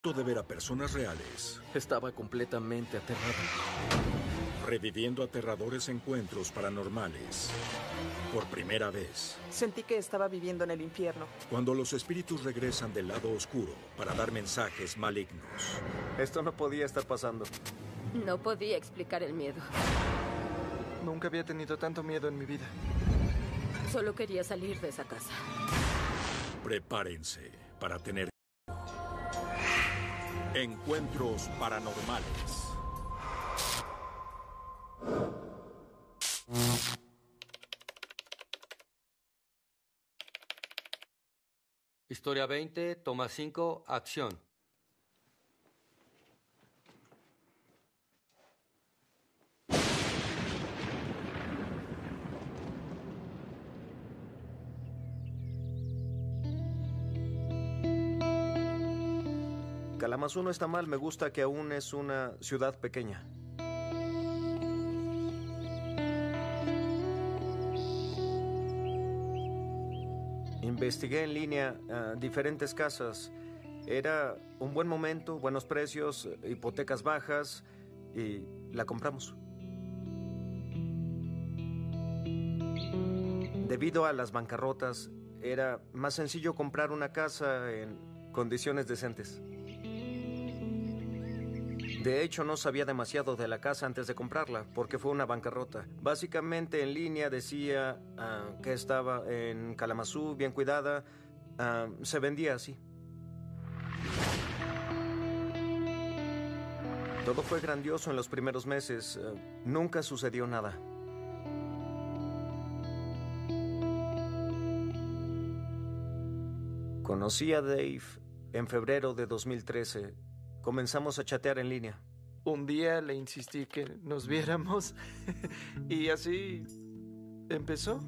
De ver a personas reales, Estaba completamente aterrado. reviviendo aterradores encuentros paranormales. Por primera vez, Sentí que estaba viviendo en el infierno. cuando los espíritus regresan del lado oscuro para dar mensajes malignos. Esto no podía estar pasando. No podía explicar el miedo. Nunca había tenido tanto miedo en mi vida. Solo quería salir de esa casa. Prepárense para tener encuentros paranormales. Historia 20, toma 5, acción. Kalamazoo no está mal, me gusta que aún es una ciudad pequeña. Investigué en línea diferentes casas. Era un buen momento, buenos precios, hipotecas bajas y la compramos. Debido a las bancarrotas, era más sencillo comprar una casa en condiciones decentes. De hecho, no sabía demasiado de la casa antes de comprarla, porque fue una bancarrota. Básicamente, en línea decía que estaba en Kalamazoo, bien cuidada. Se vendía así. Todo fue grandioso en los primeros meses. Nunca sucedió nada. Conocí a Dave en febrero de 2013. Comenzamos a chatear en línea. Un día le insistí que nos viéramos y así empezó.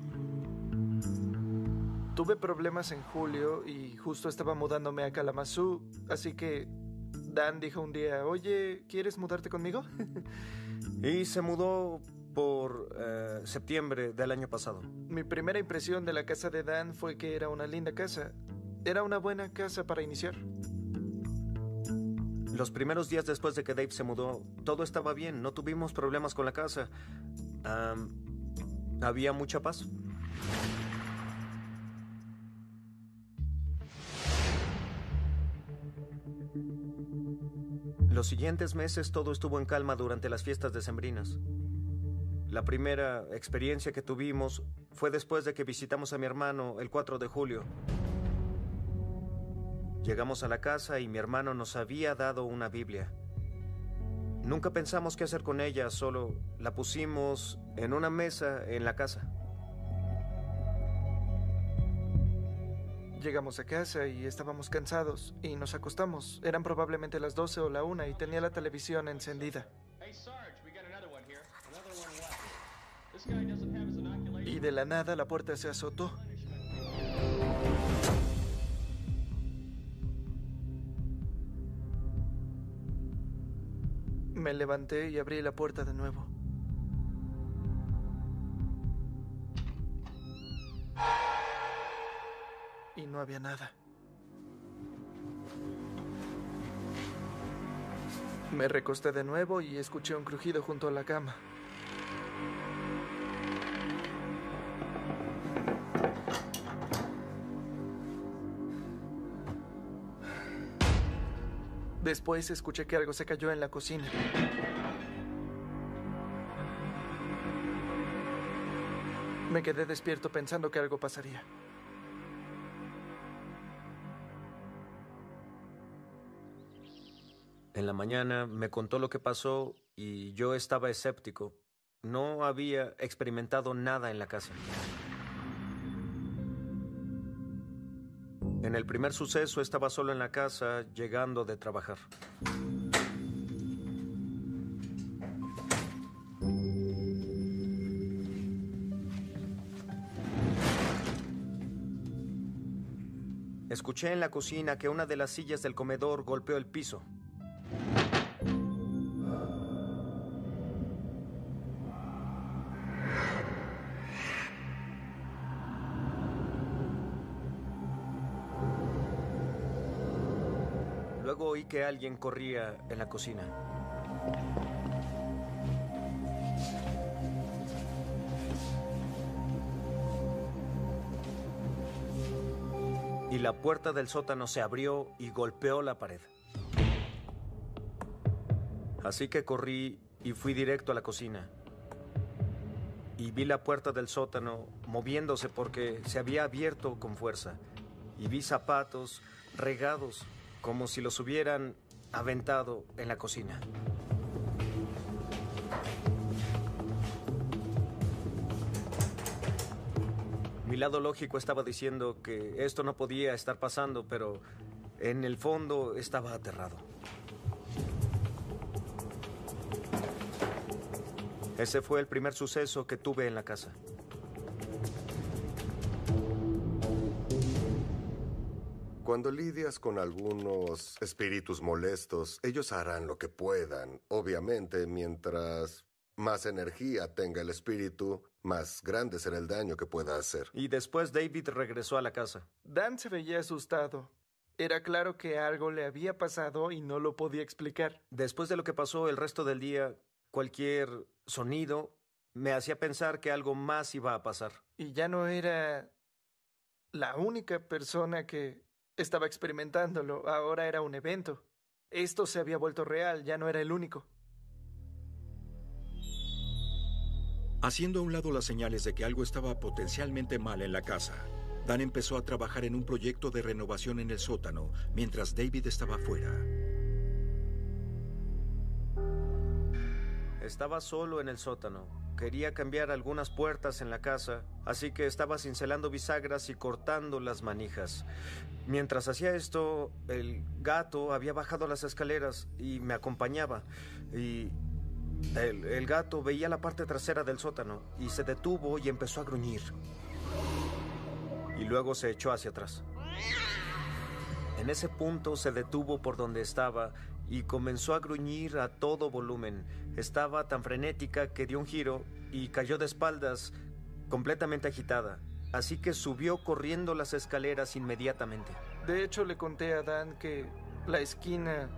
Tuve problemas en julio y justo estaba mudándome a Kalamazoo, así que Dan dijo un día, oye, ¿quieres mudarte conmigo? Y se mudó por septiembre del año pasado. Mi primera impresión de la casa de Dan fue que era una linda casa. Era una buena casa para iniciar. Los primeros días después de que Dave se mudó, todo estaba bien, no tuvimos problemas con la casa. Había mucha paz. Los siguientes meses todo estuvo en calma durante las fiestas decembrinas. La primera experiencia que tuvimos fue después de que visitamos a mi hermano el 4 de julio. Llegamos a la casa y mi hermano nos había dado una Biblia. Nunca pensamos qué hacer con ella, solo la pusimos en una mesa en la casa. Llegamos a casa y estábamos cansados y nos acostamos. Eran probablemente las 12 o la 1 y tenía la televisión encendida. Y de la nada la puerta se azotó. Me levanté y abrí la puerta de nuevo. Y no había nada. Me recosté de nuevo y escuché un crujido junto a la cama. Después escuché que algo se cayó en la cocina. Me quedé despierto pensando que algo pasaría. En la mañana me contó lo que pasó y yo estaba escéptico. No había experimentado nada en la casa. En el primer suceso estaba solo en la casa, llegando de trabajar. Escuché en la cocina que una de las sillas del comedor golpeó el piso. luego oí que alguien corría en la cocina. Y la puerta del sótano se abrió y golpeó la pared. Así que corrí y fui directo a la cocina. Y vi la puerta del sótano moviéndose porque se había abierto con fuerza. Y vi zapatos regados como si los hubieran aventado en la cocina. Mi lado lógico estaba diciendo que esto no podía estar pasando, pero en el fondo estaba aterrado. Ese fue el primer suceso que tuve en la casa. Cuando lidias con algunos espíritus molestos, ellos harán lo que puedan. Obviamente, mientras más energía tenga el espíritu, más grande será el daño que pueda hacer. Y después David regresó a la casa. Dan se veía asustado. Era claro que algo le había pasado y no lo podía explicar. Después de lo que pasó el resto del día, cualquier sonido me hacía pensar que algo más iba a pasar. Y ya no era la única persona que estaba experimentándolo. Ahora era un evento. Esto se había vuelto real, ya no era el único. Haciendo a un lado las señales de que algo estaba potencialmente mal en la casa, Dan empezó a trabajar en un proyecto de renovación en el sótano, mientras David estaba fuera. Estaba solo en el sótano. Quería cambiar algunas puertas en la casa, así que estaba cincelando bisagras y cortando las manijas. Mientras hacía esto, el gato había bajado las escaleras y me acompañaba. Y el gato veía la parte trasera del sótano y se detuvo y empezó a gruñir. Y luego se echó hacia atrás. En ese punto se detuvo por donde estaba y comenzó a gruñir a todo volumen. Estaba tan frenética que dio un giro y cayó de espaldas, completamente agitada. Así que subió corriendo las escaleras inmediatamente. De hecho, le conté a Dan que la esquina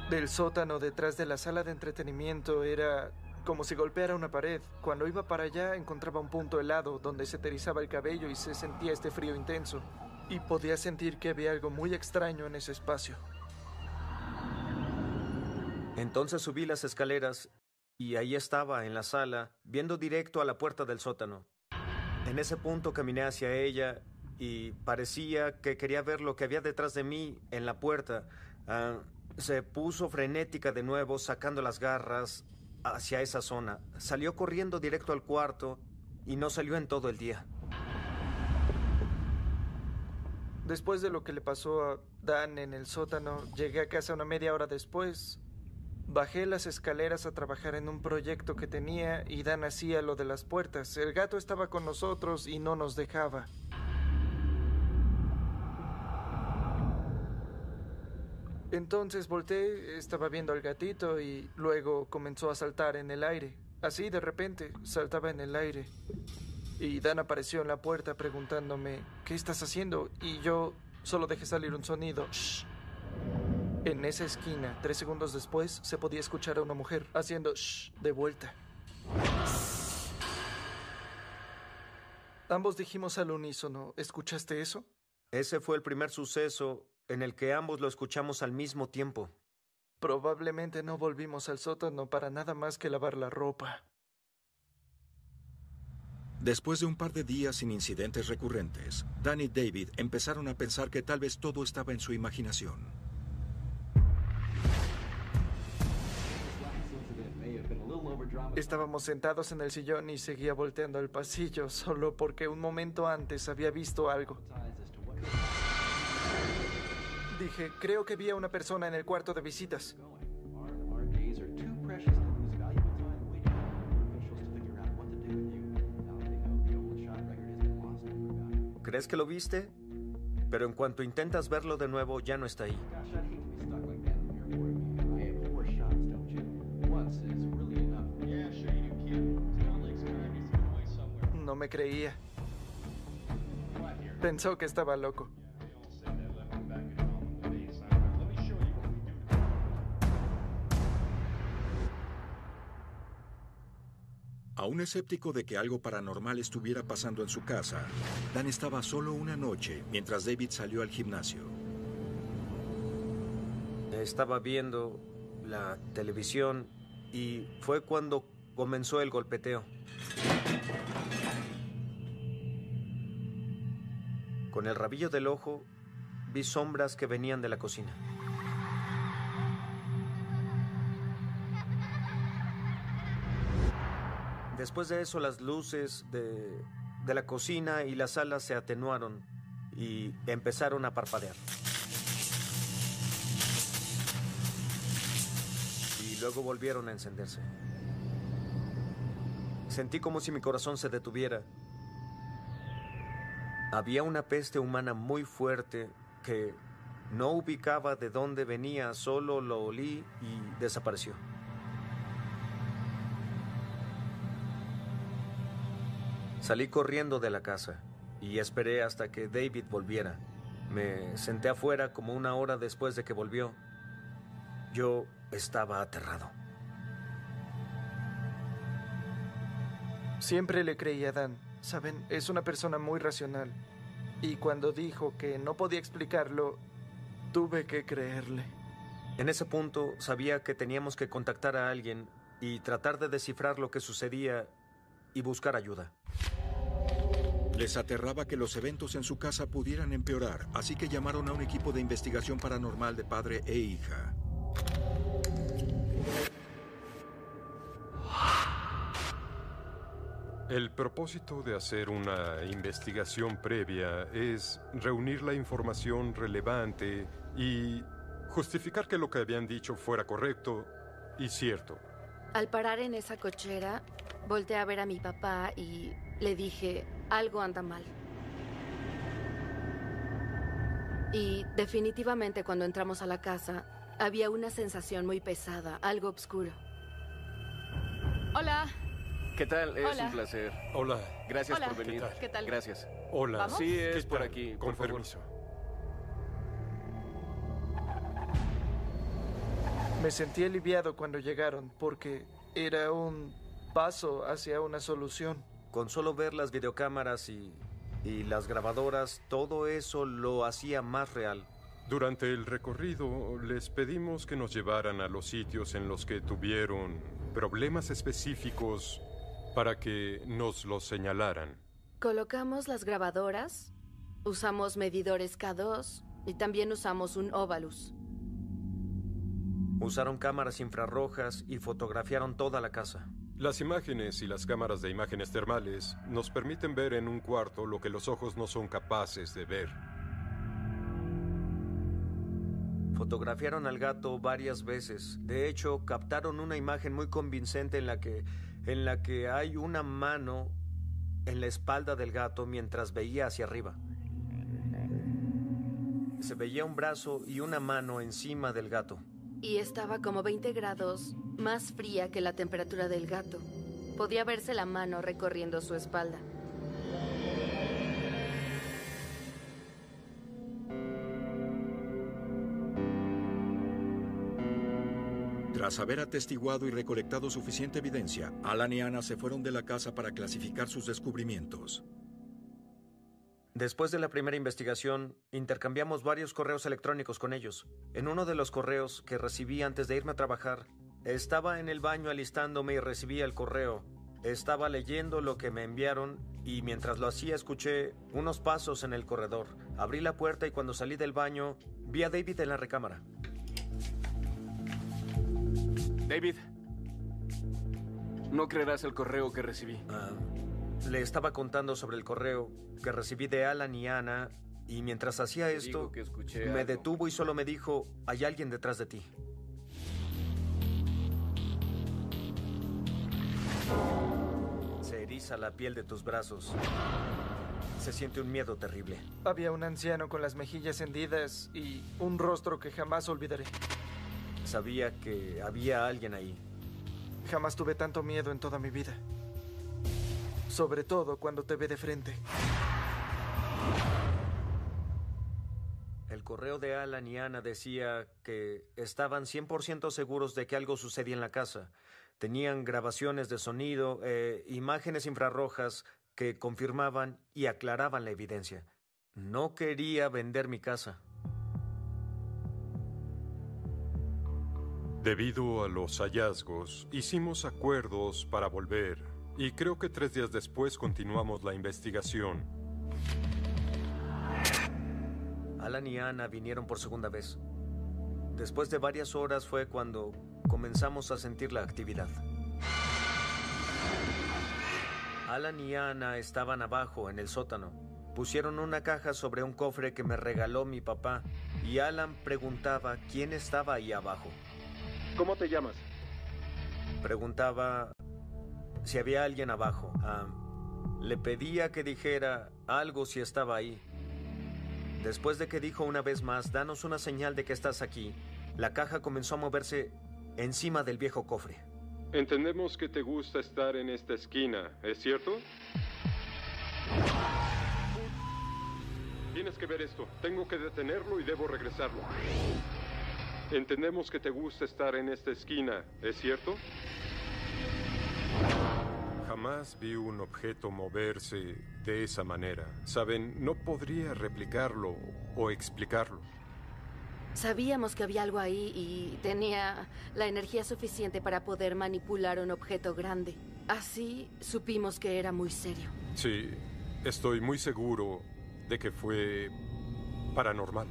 del sótano detrás de la sala de entretenimiento era como si golpeara una pared. Cuando iba para allá, encontraba un punto helado donde se te erizaba el cabello y se sentía este frío intenso. Y podía sentir que había algo muy extraño en ese espacio. Entonces subí las escaleras y ahí estaba, en la sala, viendo directo a la puerta del sótano. En ese punto caminé hacia ella y parecía que quería ver lo que había detrás de mí en la puerta. Se puso frenética de nuevo, sacando las garras hacia esa zona. Salió corriendo directo al cuarto y no salió en todo el día. Después de lo que le pasó a Dan en el sótano, llegué a casa una media hora después. Bajé las escaleras a trabajar en un proyecto que tenía y Dan hacía lo de las puertas. El gato estaba con nosotros y no nos dejaba. Entonces volteé, estaba viendo al gatito y luego comenzó a saltar en el aire. Así, de repente, saltaba en el aire. Y Dan apareció en la puerta preguntándome, ¿qué estás haciendo? Y yo solo dejé salir un sonido. Shh. En esa esquina, 3 segundos después, se podía escuchar a una mujer haciendo shh de vuelta. Ambos dijimos al unísono, ¿escuchaste eso? Ese fue el primer suceso en el que ambos lo escuchamos al mismo tiempo. Probablemente no volvimos al sótano para nada más que lavar la ropa. Después de un par de días sin incidentes recurrentes, Dan y David empezaron a pensar que tal vez todo estaba en su imaginación. Estábamos sentados en el sillón y seguía volteando al pasillo solo porque un momento antes había visto algo. Dije, creo que vi a una persona en el cuarto de visitas. ¿Crees que lo viste? Pero en cuanto intentas verlo de nuevo, ya no está ahí. No me creía. Pensó que estaba loco. Aún escéptico de que algo paranormal estuviera pasando en su casa, Dan estaba solo una noche mientras David salió al gimnasio. Estaba viendo la televisión y fue cuando comenzó el golpeteo. Con el rabillo del ojo, vi sombras que venían de la cocina. Después de eso, las luces de la cocina y la sala se atenuaron y empezaron a parpadear. Y luego volvieron a encenderse. Sentí como si mi corazón se detuviera. Había una peste humana muy fuerte que no ubicaba de dónde venía, solo lo olí y desapareció. Salí corriendo de la casa y esperé hasta que David volviera. Me senté afuera como una hora después de que volvió. Yo estaba aterrado. Siempre le creí a Dan. Saben, es una persona muy racional. Y cuando dijo que no podía explicarlo, tuve que creerle. En ese punto sabía que teníamos que contactar a alguien y tratar de descifrar lo que sucedía y buscar ayuda. Les aterraba que los eventos en su casa pudieran empeorar, así que llamaron a un equipo de investigación paranormal de padre e hija. El propósito de hacer una investigación previa es reunir la información relevante y justificar que lo que habían dicho fuera correcto y cierto. Al parar en esa cochera, volteé a ver a mi papá y le dije, algo anda mal. Y definitivamente cuando entramos a la casa, había una sensación muy pesada, algo oscuro. Hola. ¿Qué tal? Es Hola. un placer. Hola. Gracias Hola. por venir. ¿Qué tal? Gracias. Hola. ¿Vamos? Sí, es ¿Qué por tal? aquí. Con Por favor. permiso. Me sentí aliviado cuando llegaron porque era un paso hacia una solución. Con solo ver las videocámaras y las grabadoras, todo eso lo hacía más real. Durante el recorrido les pedimos que nos llevaran a los sitios en los que tuvieron problemas específicos para que nos los señalaran. Colocamos las grabadoras, usamos medidores K2 y también usamos un Ovalus. Usaron cámaras infrarrojas y fotografiaron toda la casa. Las imágenes y las cámaras de imágenes termales nos permiten ver en un cuarto lo que los ojos no son capaces de ver. Fotografiaron al gato varias veces. De hecho, captaron una imagen muy convincente en la que hay una mano en la espalda del gato mientras veía hacia arriba. Se veía un brazo y una mano encima del gato. Y estaba como 20 grados más fría que la temperatura del gato. Podía verse la mano recorriendo su espalda. Tras haber atestiguado y recolectado suficiente evidencia, Alan y Anna se fueron de la casa para clasificar sus descubrimientos. Después de la primera investigación, intercambiamos varios correos electrónicos con ellos. En uno de los correos que recibí antes de irme a trabajar, estaba en el baño alistándome y recibí el correo. Estaba leyendo lo que me enviaron y mientras lo hacía escuché unos pasos en el corredor. Abrí la puerta y cuando salí del baño vi a David en la recámara. David, no creerás el correo que recibí. Le estaba contando sobre el correo que recibí de Alan y Anna y mientras hacía esto, Digo que escuché me algo. detuvo y solo me dijo, hay alguien detrás de ti. Se eriza la piel de tus brazos. Se siente un miedo terrible. Había un anciano con las mejillas hendidas y un rostro que jamás olvidaré. Sabía que había alguien ahí. Jamás tuve tanto miedo en toda mi vida. Sobre todo cuando te ve de frente. El correo de Alan y Anna decía que estaban 100% seguros de que algo sucedía en la casa. Tenían grabaciones de sonido, imágenes infrarrojas que confirmaban y aclaraban la evidencia. No quería vender mi casa. Debido a los hallazgos, hicimos acuerdos para volver, y creo que 3 días después continuamos la investigación. Alan y Anna vinieron por segunda vez. Después de varias horas fue cuando comenzamos a sentir la actividad. Alan y Anna estaban abajo, en el sótano. Pusieron una caja sobre un cofre que me regaló mi papá, y Alan preguntaba quién estaba ahí abajo. ¿Cómo te llamas? Preguntaba si había alguien abajo. Le pedía que dijera algo si estaba ahí. Después de que dijo una vez más, danos una señal de que estás aquí, la caja comenzó a moverse encima del viejo cofre. Entendemos que te gusta estar en esta esquina, ¿es cierto? Tienes que ver esto. Tengo que detenerlo y debo regresarlo. Entendemos que te gusta estar en esta esquina, ¿es cierto? Jamás vi un objeto moverse de esa manera. Saben, no podría replicarlo o explicarlo. Sabíamos que había algo ahí y tenía la energía suficiente para poder manipular un objeto grande. Así supimos que era muy serio. Sí, estoy muy seguro de que fue paranormal.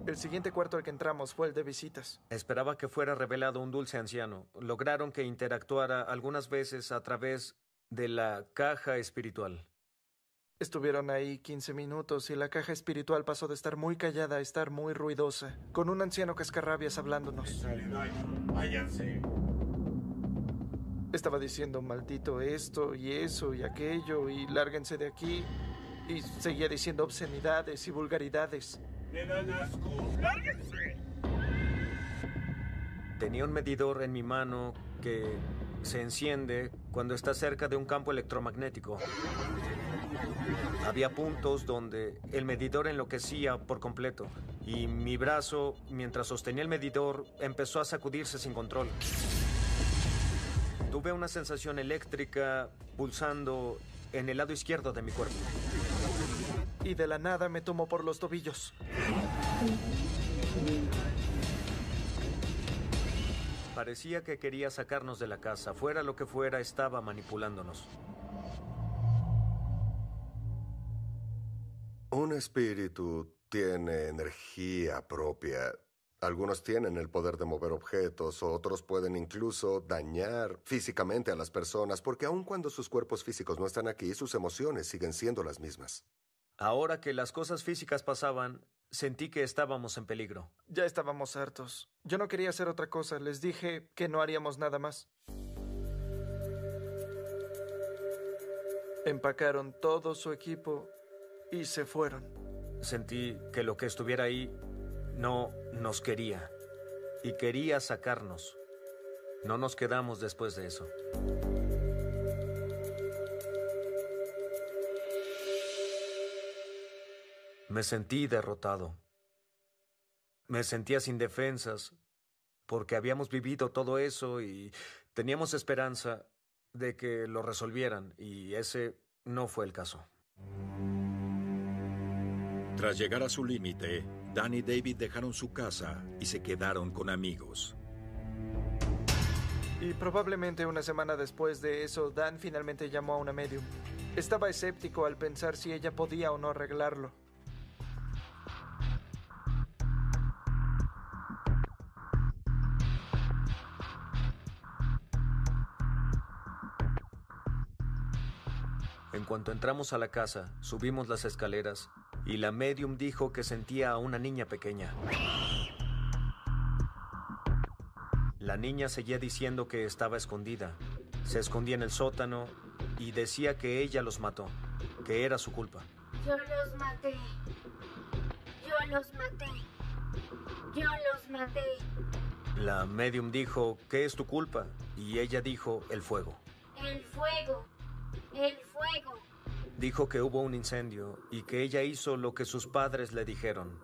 El siguiente cuarto al que entramos fue el de visitas. Esperaba que fuera revelado un dulce anciano. Lograron que interactuara algunas veces a través de la caja espiritual. Estuvieron ahí 15 minutos y la caja espiritual pasó de estar muy callada a estar muy ruidosa, con un anciano cascarrabias hablándonos. Váyanse. Estaba diciendo maldito esto y eso y aquello y lárguense de aquí. Y seguía diciendo obscenidades y vulgaridades. ¡Me dan asco! ¡Lárguense! Tenía un medidor en mi mano que se enciende cuando está cerca de un campo electromagnético. Había puntos donde el medidor enloquecía por completo y mi brazo, mientras sostenía el medidor, empezó a sacudirse sin control. Tuve una sensación eléctrica pulsando en el lado izquierdo de mi cuerpo. Y de la nada me tomó por los tobillos. Parecía que quería sacarnos de la casa. Fuera lo que fuera, estaba manipulándonos. Un espíritu tiene energía propia. Algunos tienen el poder de mover objetos, otros pueden incluso dañar físicamente a las personas, porque aun cuando sus cuerpos físicos no están aquí, sus emociones siguen siendo las mismas. Ahora que las cosas físicas pasaban, sentí que estábamos en peligro. Ya estábamos hartos. Yo no quería hacer otra cosa. Les dije que no haríamos nada más. Empacaron todo su equipo y se fueron. Sentí que lo que estuviera ahí no nos quería y quería sacarnos. No nos quedamos después de eso. Me sentí derrotado. Me sentía sin defensas porque habíamos vivido todo eso y teníamos esperanza de que lo resolvieran, y ese no fue el caso. Tras llegar a su límite, Dan y David dejaron su casa y se quedaron con amigos. Y probablemente una semana después de eso, Dan finalmente llamó a una medium. Estaba escéptico al pensar si ella podía o no arreglarlo. En cuanto entramos a la casa, subimos las escaleras y la medium dijo que sentía a una niña pequeña. La niña seguía diciendo que estaba escondida. Se escondía en el sótano y decía que ella los mató, que era su culpa. Yo los maté. Yo los maté. Yo los maté. La medium dijo, ¿qué es tu culpa? Y ella dijo, el fuego. El fuego. El fuego. Dijo que hubo un incendio y que ella hizo lo que sus padres le dijeron.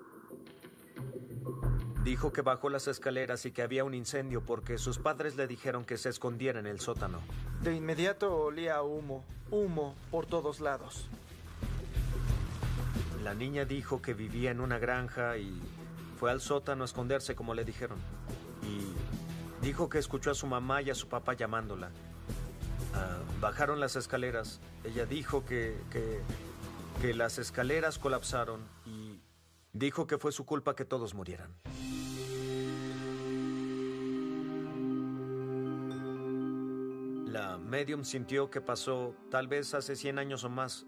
Dijo que bajó las escaleras y que había un incendio porque sus padres le dijeron que se escondiera en el sótano. De inmediato olía a humo, humo por todos lados. La niña dijo que vivía en una granja y fue al sótano a esconderse como le dijeron. Y dijo que escuchó a su mamá y a su papá llamándola. Bajaron las escaleras. Ella dijo que las escaleras colapsaron y dijo que fue su culpa que todos murieran. La medium sintió que pasó tal vez hace 100 años o más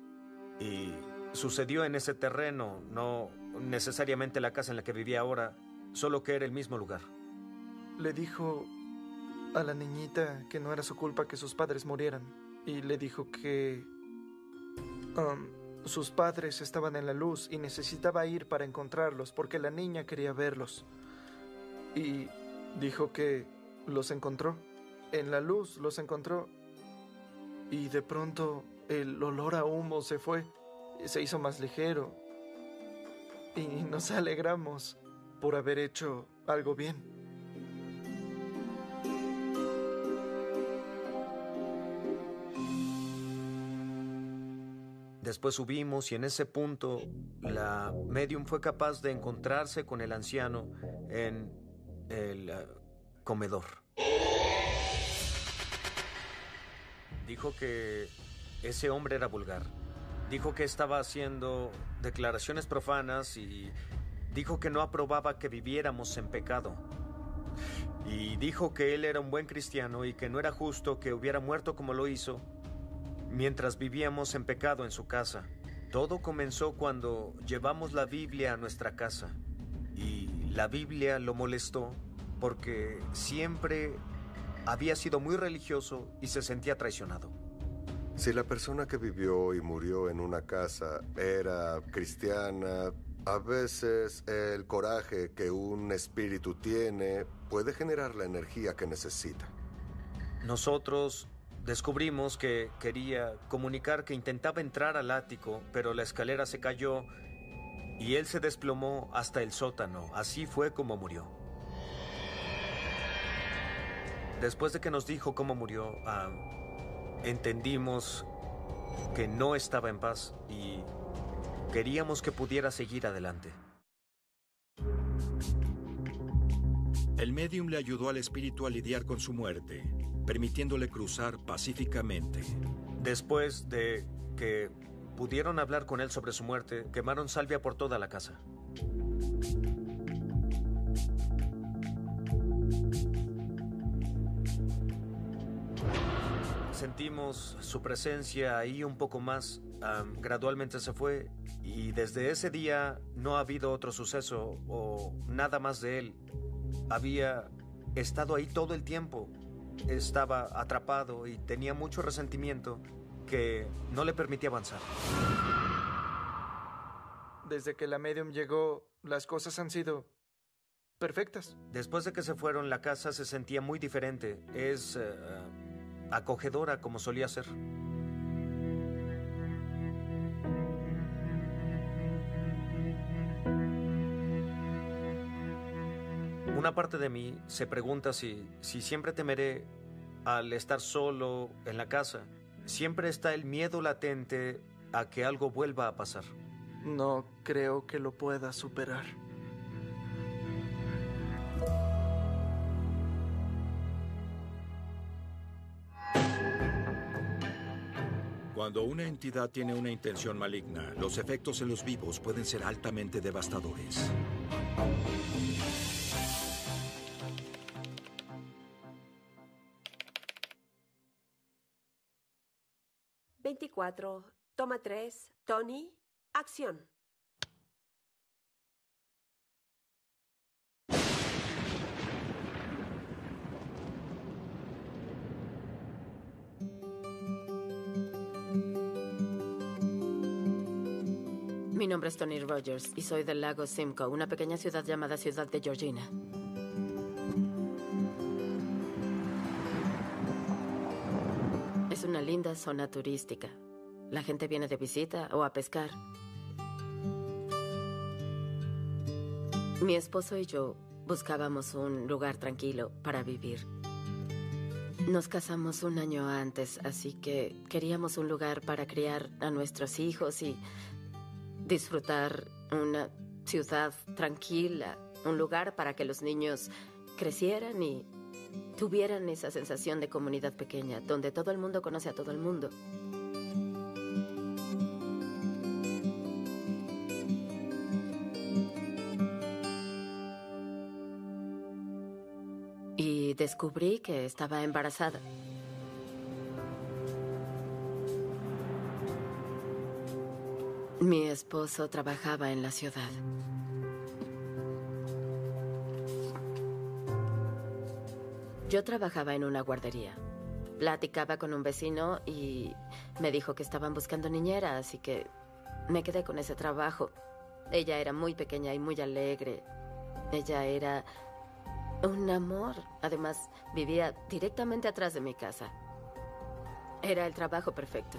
y sucedió en ese terreno, no necesariamente la casa en la que vivía ahora, solo que era el mismo lugar. Le dijo a la niñita que no era su culpa que sus padres murieran y le dijo que sus padres estaban en la luz y necesitaba ir para encontrarlos porque la niña quería verlos. Y dijo que los encontró. En la luz los encontró. Y de pronto el olor a humo se fue. Se hizo más ligero. Y nos alegramos por haber hecho algo bien. Después subimos y en ese punto la medium fue capaz de encontrarse con el anciano en el comedor. Dijo que ese hombre era vulgar. Dijo que estaba haciendo declaraciones profanas y dijo que no aprobaba que viviéramos en pecado. Y dijo que él era un buen cristiano y que no era justo que hubiera muerto como lo hizo mientras vivíamos en pecado en su casa. Todo comenzó cuando llevamos la Biblia a nuestra casa. Y la Biblia lo molestó porque siempre había sido muy religioso y se sentía traicionado. Si la persona que vivió y murió en una casa era cristiana, a veces el coraje que un espíritu tiene puede generar la energía que necesita. Nosotros descubrimos que quería comunicar que intentaba entrar al ático, pero la escalera se cayó y él se desplomó hasta el sótano. Así fue como murió. Después de que nos dijo cómo murió, entendimos que no estaba en paz y queríamos que pudiera seguir adelante. El médium le ayudó al espíritu a lidiar con su muerte, permitiéndole cruzar pacíficamente. Después de que pudieron hablar con él sobre su muerte, quemaron salvia por toda la casa. Sentimos su presencia ahí un poco más. Gradualmente se fue y desde ese día no ha habido otro suceso o nada más de él. Había estado ahí todo el tiempo. Estaba atrapado y tenía mucho resentimiento que no le permitía avanzar. Desde que la medium llegó, las cosas han sido perfectas. Después de que se fueron, la casa se sentía muy diferente. Es acogedora como solía ser. Una parte de mí se pregunta si siempre temeré al estar solo en la casa. Siempre está el miedo latente a que algo vuelva a pasar. No creo que lo pueda superar. Cuando una entidad tiene una intención maligna, los efectos en los vivos pueden ser altamente devastadores. Toma 3, Tony, acción. Mi nombre es Tony Rogers y soy del lago Simcoe, una pequeña ciudad llamada Ciudad de Georgina. Es una linda zona turística. La gente viene de visita o a pescar. Mi esposo y yo buscábamos un lugar tranquilo para vivir. Nos casamos un año antes, así que queríamos un lugar para criar a nuestros hijos y disfrutar una ciudad tranquila, un lugar para que los niños crecieran y tuvieran esa sensación de comunidad pequeña, donde todo el mundo conoce a todo el mundo. Y descubrí que estaba embarazada. Mi esposo trabajaba en la ciudad. Yo trabajaba en una guardería. Platicaba con un vecino y me dijo que estaban buscando niñera, así que me quedé con ese trabajo. Ella era muy pequeña y muy alegre. Ella era un amor. Además, vivía directamente atrás de mi casa. Era el trabajo perfecto.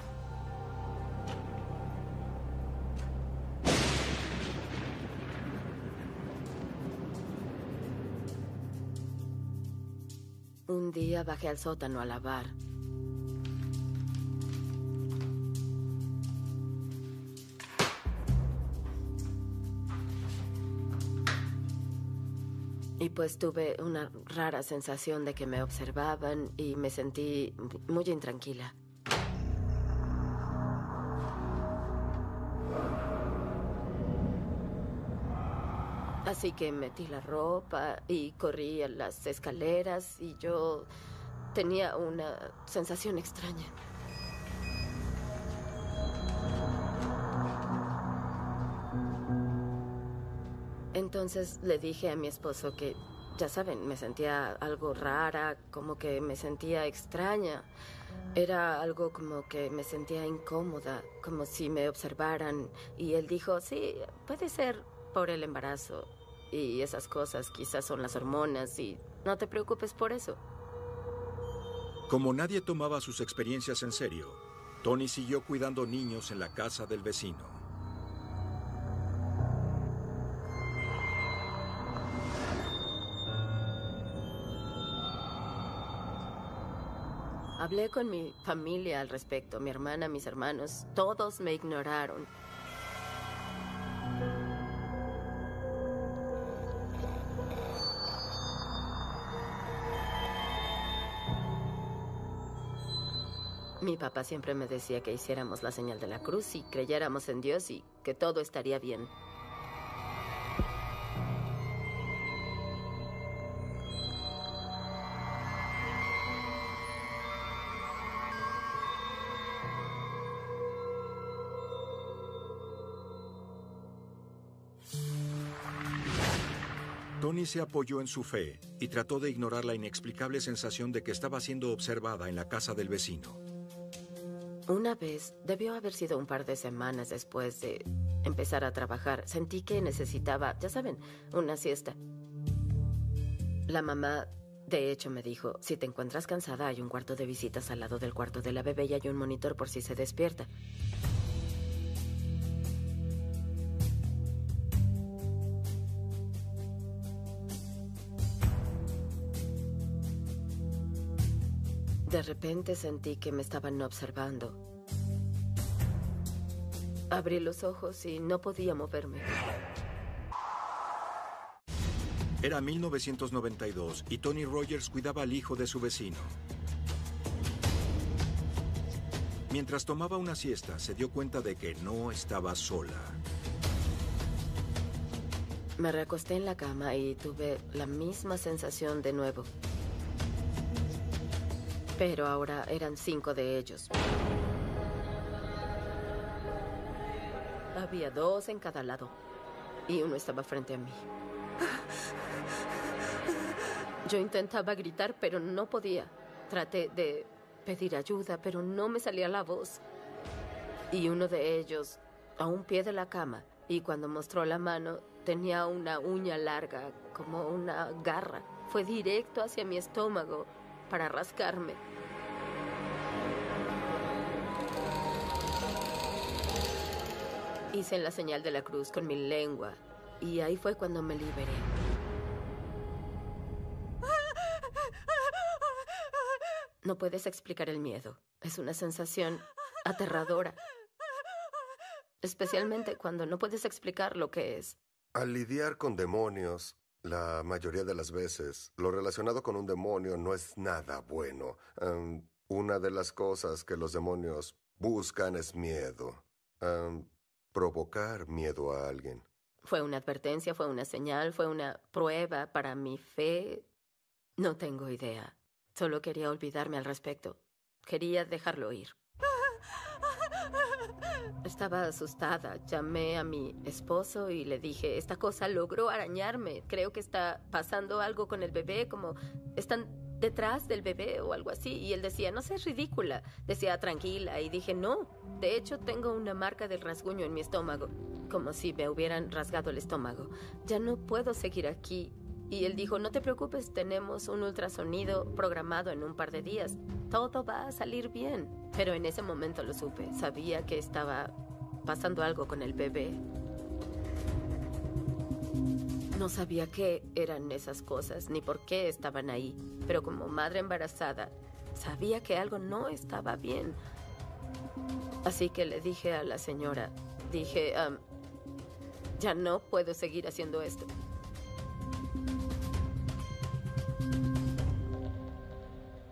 Un día bajé al sótano a lavar. Y pues tuve una rara sensación de que me observaban y me sentí muy intranquila. Así que metí la ropa y corrí a las escaleras y yo tenía una sensación extraña. Entonces le dije a mi esposo que, ya saben, me sentía algo rara, como que me sentía extraña. Era algo como que me sentía incómoda, como si me observaran. Y él dijo, sí, puede ser por el embarazo y esas cosas, quizás son las hormonas y no te preocupes por eso. Como nadie tomaba sus experiencias en serio, Tony siguió cuidando niños en la casa del vecino. Hablé con mi familia al respecto, mi hermana, mis hermanos, todos me ignoraron. Mi papá siempre me decía que hiciéramos la señal de la cruz y creyéramos en Dios y que todo estaría bien. Tony se apoyó en su fe y trató de ignorar la inexplicable sensación de que estaba siendo observada en la casa del vecino. Una vez, debió haber sido un par de semanas después de empezar a trabajar, sentí que necesitaba, ya saben, una siesta. La mamá, de hecho, me dijo, si te encuentras cansada, hay un cuarto de visitas al lado del cuarto de la bebé y hay un monitor por si se despierta. De repente sentí que me estaban observando. Abrí los ojos y no podía moverme. Era 1992 y Tony Rogers cuidaba al hijo de su vecino. Mientras tomaba una siesta, se dio cuenta de que no estaba sola. Me recosté en la cama y tuve la misma sensación de nuevo. Pero ahora eran 5 de ellos. Había 2 en cada lado y uno estaba frente a mí. Yo intentaba gritar, pero no podía. Traté de pedir ayuda, pero no me salía la voz. Y uno de ellos, a un pie de la cama, y cuando mostró la mano, tenía una uña larga, como una garra. Fue directo hacia mi estómago para rascarme. Hice la señal de la cruz con mi lengua y ahí fue cuando me liberé. No puedes explicar el miedo. Es una sensación aterradora. Especialmente cuando no puedes explicar lo que es. Al lidiar con demonios, la mayoría de las veces, lo relacionado con un demonio no es nada bueno. Una de las cosas que los demonios buscan es miedo. Provocar miedo a alguien. Fue una advertencia, fue una señal, fue una prueba para mi fe. No tengo idea. Solo quería olvidarme al respecto. Quería dejarlo ir. Estaba asustada. Llamé a mi esposo y le dije, esta cosa logró arañarme. Creo que está pasando algo con el bebé, como están detrás del bebé o algo así. Y él decía, no seas ridícula. Decía, tranquila. Y dije, no. De hecho, tengo una marca del rasguño en mi estómago. Como si me hubieran rasgado el estómago. Ya no puedo seguir aquí. Y él dijo, no te preocupes, tenemos un ultrasonido programado en un par de días. Todo va a salir bien. Pero en ese momento lo supe. Sabía que estaba pasando algo con el bebé. No sabía qué eran esas cosas, ni por qué estaban ahí. Pero como madre embarazada, sabía que algo no estaba bien. Así que le dije a la señora, ya no puedo seguir haciendo esto.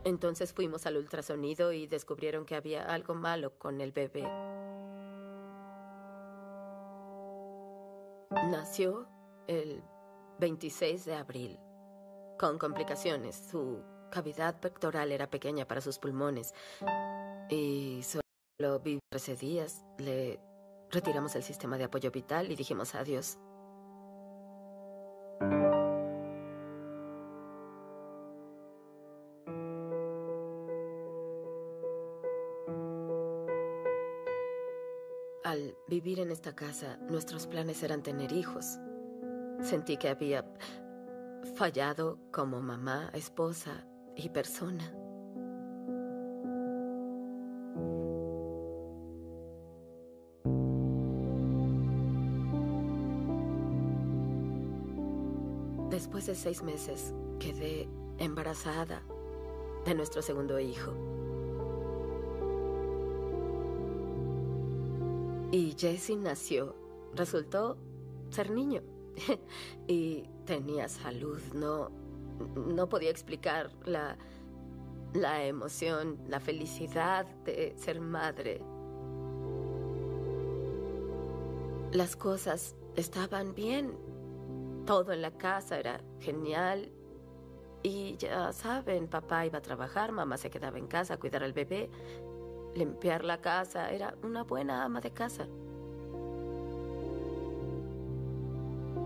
Entonces fuimos al ultrasonido y descubrieron que había algo malo con el bebé. Nació el 26 de abril, con complicaciones. Su cavidad pectoral era pequeña para sus pulmones y solo vivió 13 días. Le retiramos el sistema de apoyo vital y dijimos adiós. Al vivir en esta casa, nuestros planes eran tener hijos. Sentí que había fallado como mamá, esposa y persona. Después de 6 meses, quedé embarazada de nuestro segundo hijo. Y Jesse nació. Resultó ser niño. Y tenía salud. No podía explicar la emoción, la felicidad de ser madre. Las cosas estaban bien. Todo en la casa era genial. Y ya saben, papá iba a trabajar, mamá se quedaba en casa a cuidar al bebé. Limpiar la casa, era una buena ama de casa.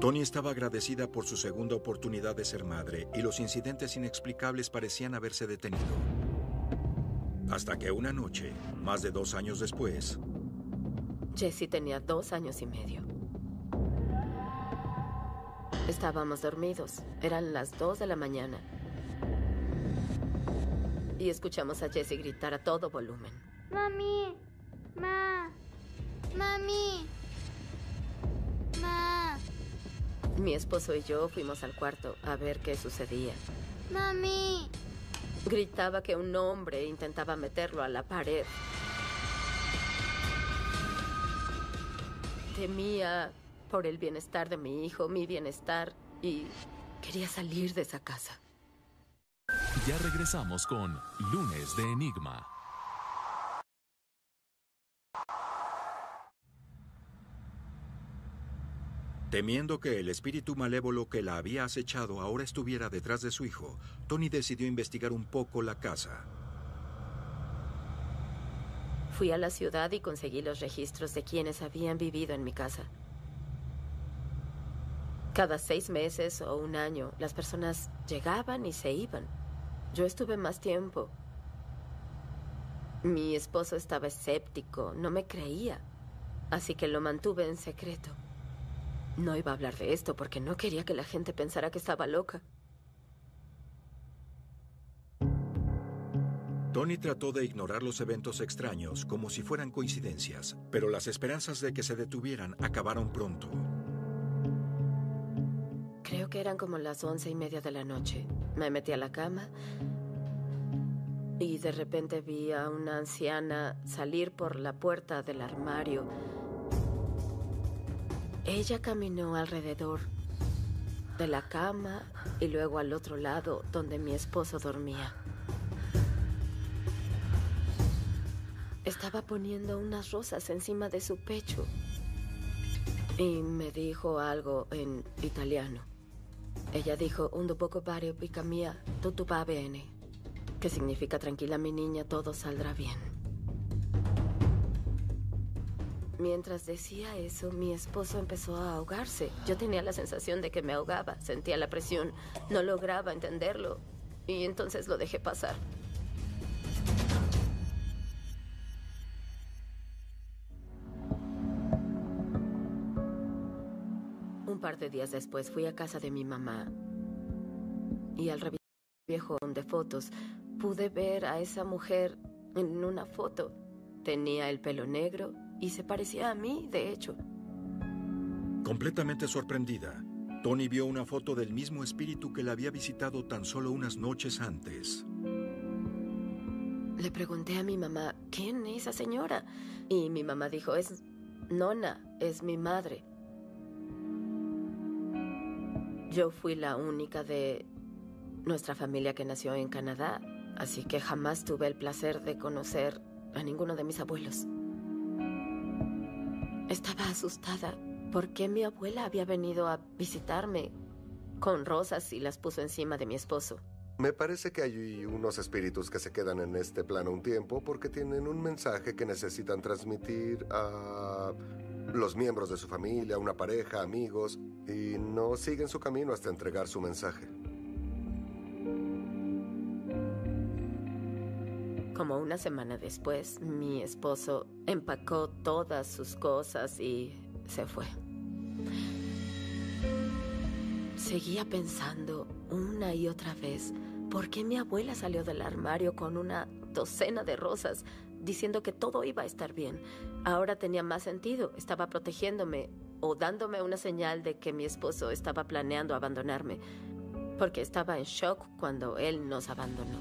Toni estaba agradecida por su segunda oportunidad de ser madre y los incidentes inexplicables parecían haberse detenido. Hasta que una noche, más de 2 años después... Jesse tenía 2 años y medio. Estábamos dormidos. Eran las 2 de la mañana. Y escuchamos a Jesse gritar a todo volumen. Mami, mami, ma. Mi esposo y yo fuimos al cuarto a ver qué sucedía. Mami. Gritaba que un hombre intentaba meterlo a la pared. Temía por el bienestar de mi hijo, mi bienestar, y quería salir de esa casa. Ya regresamos con Lunes de Enigma. Temiendo que el espíritu malévolo que la había acechado ahora estuviera detrás de su hijo, Toni decidió investigar un poco la casa. Fui a la ciudad y conseguí los registros de quienes habían vivido en mi casa. Cada 6 meses o 1 año, las personas llegaban y se iban. Yo estuve más tiempo. Mi esposo estaba escéptico, no me creía, así que lo mantuve en secreto. No iba a hablar de esto porque no quería que la gente pensara que estaba loca. Toni trató de ignorar los eventos extraños como si fueran coincidencias, pero las esperanzas de que se detuvieran acabaron pronto. Creo que eran como las 11:30 de la noche. Me metí a la cama y de repente vi a una anciana salir por la puerta del armario. Ella caminó alrededor de la cama y luego al otro lado donde mi esposo dormía. Estaba poniendo unas rosas encima de su pecho y me dijo algo en italiano. Ella dijo, un poco pare pica mía, tutto va bene, que significa, tranquila mi niña, todo saldrá bien. Mientras decía eso, mi esposo empezó a ahogarse. Yo tenía la sensación de que me ahogaba, sentía la presión, no lograba entenderlo y entonces lo dejé pasar. Un par de días después fui a casa de mi mamá y al revisar el viejo álbum de fotos pude ver a esa mujer en una foto. Tenía el pelo negro y se parecía a mí, de hecho. Completamente sorprendida, Tony vio una foto del mismo espíritu que la había visitado tan solo unas noches antes. Le pregunté a mi mamá, ¿quién es esa señora? Y mi mamá dijo, es Nona, es mi madre. Yo fui la única de nuestra familia que nació en Canadá, así que jamás tuve el placer de conocer a ninguno de mis abuelos. Estaba asustada porque mi abuela había venido a visitarme con rosas y las puso encima de mi esposo. Me parece que hay unos espíritus que se quedan en este plano un tiempo porque tienen un mensaje que necesitan transmitir a los miembros de su familia, una pareja, amigos, y no siguen su camino hasta entregar su mensaje. Como una semana después, mi esposo empacó todas sus cosas y se fue. Seguía pensando una y otra vez por qué mi abuela salió del armario con una docena de rosas diciendo que todo iba a estar bien. Ahora tenía más sentido. Estaba protegiéndome o dándome una señal de que mi esposo estaba planeando abandonarme, porque estaba en shock cuando él nos abandonó.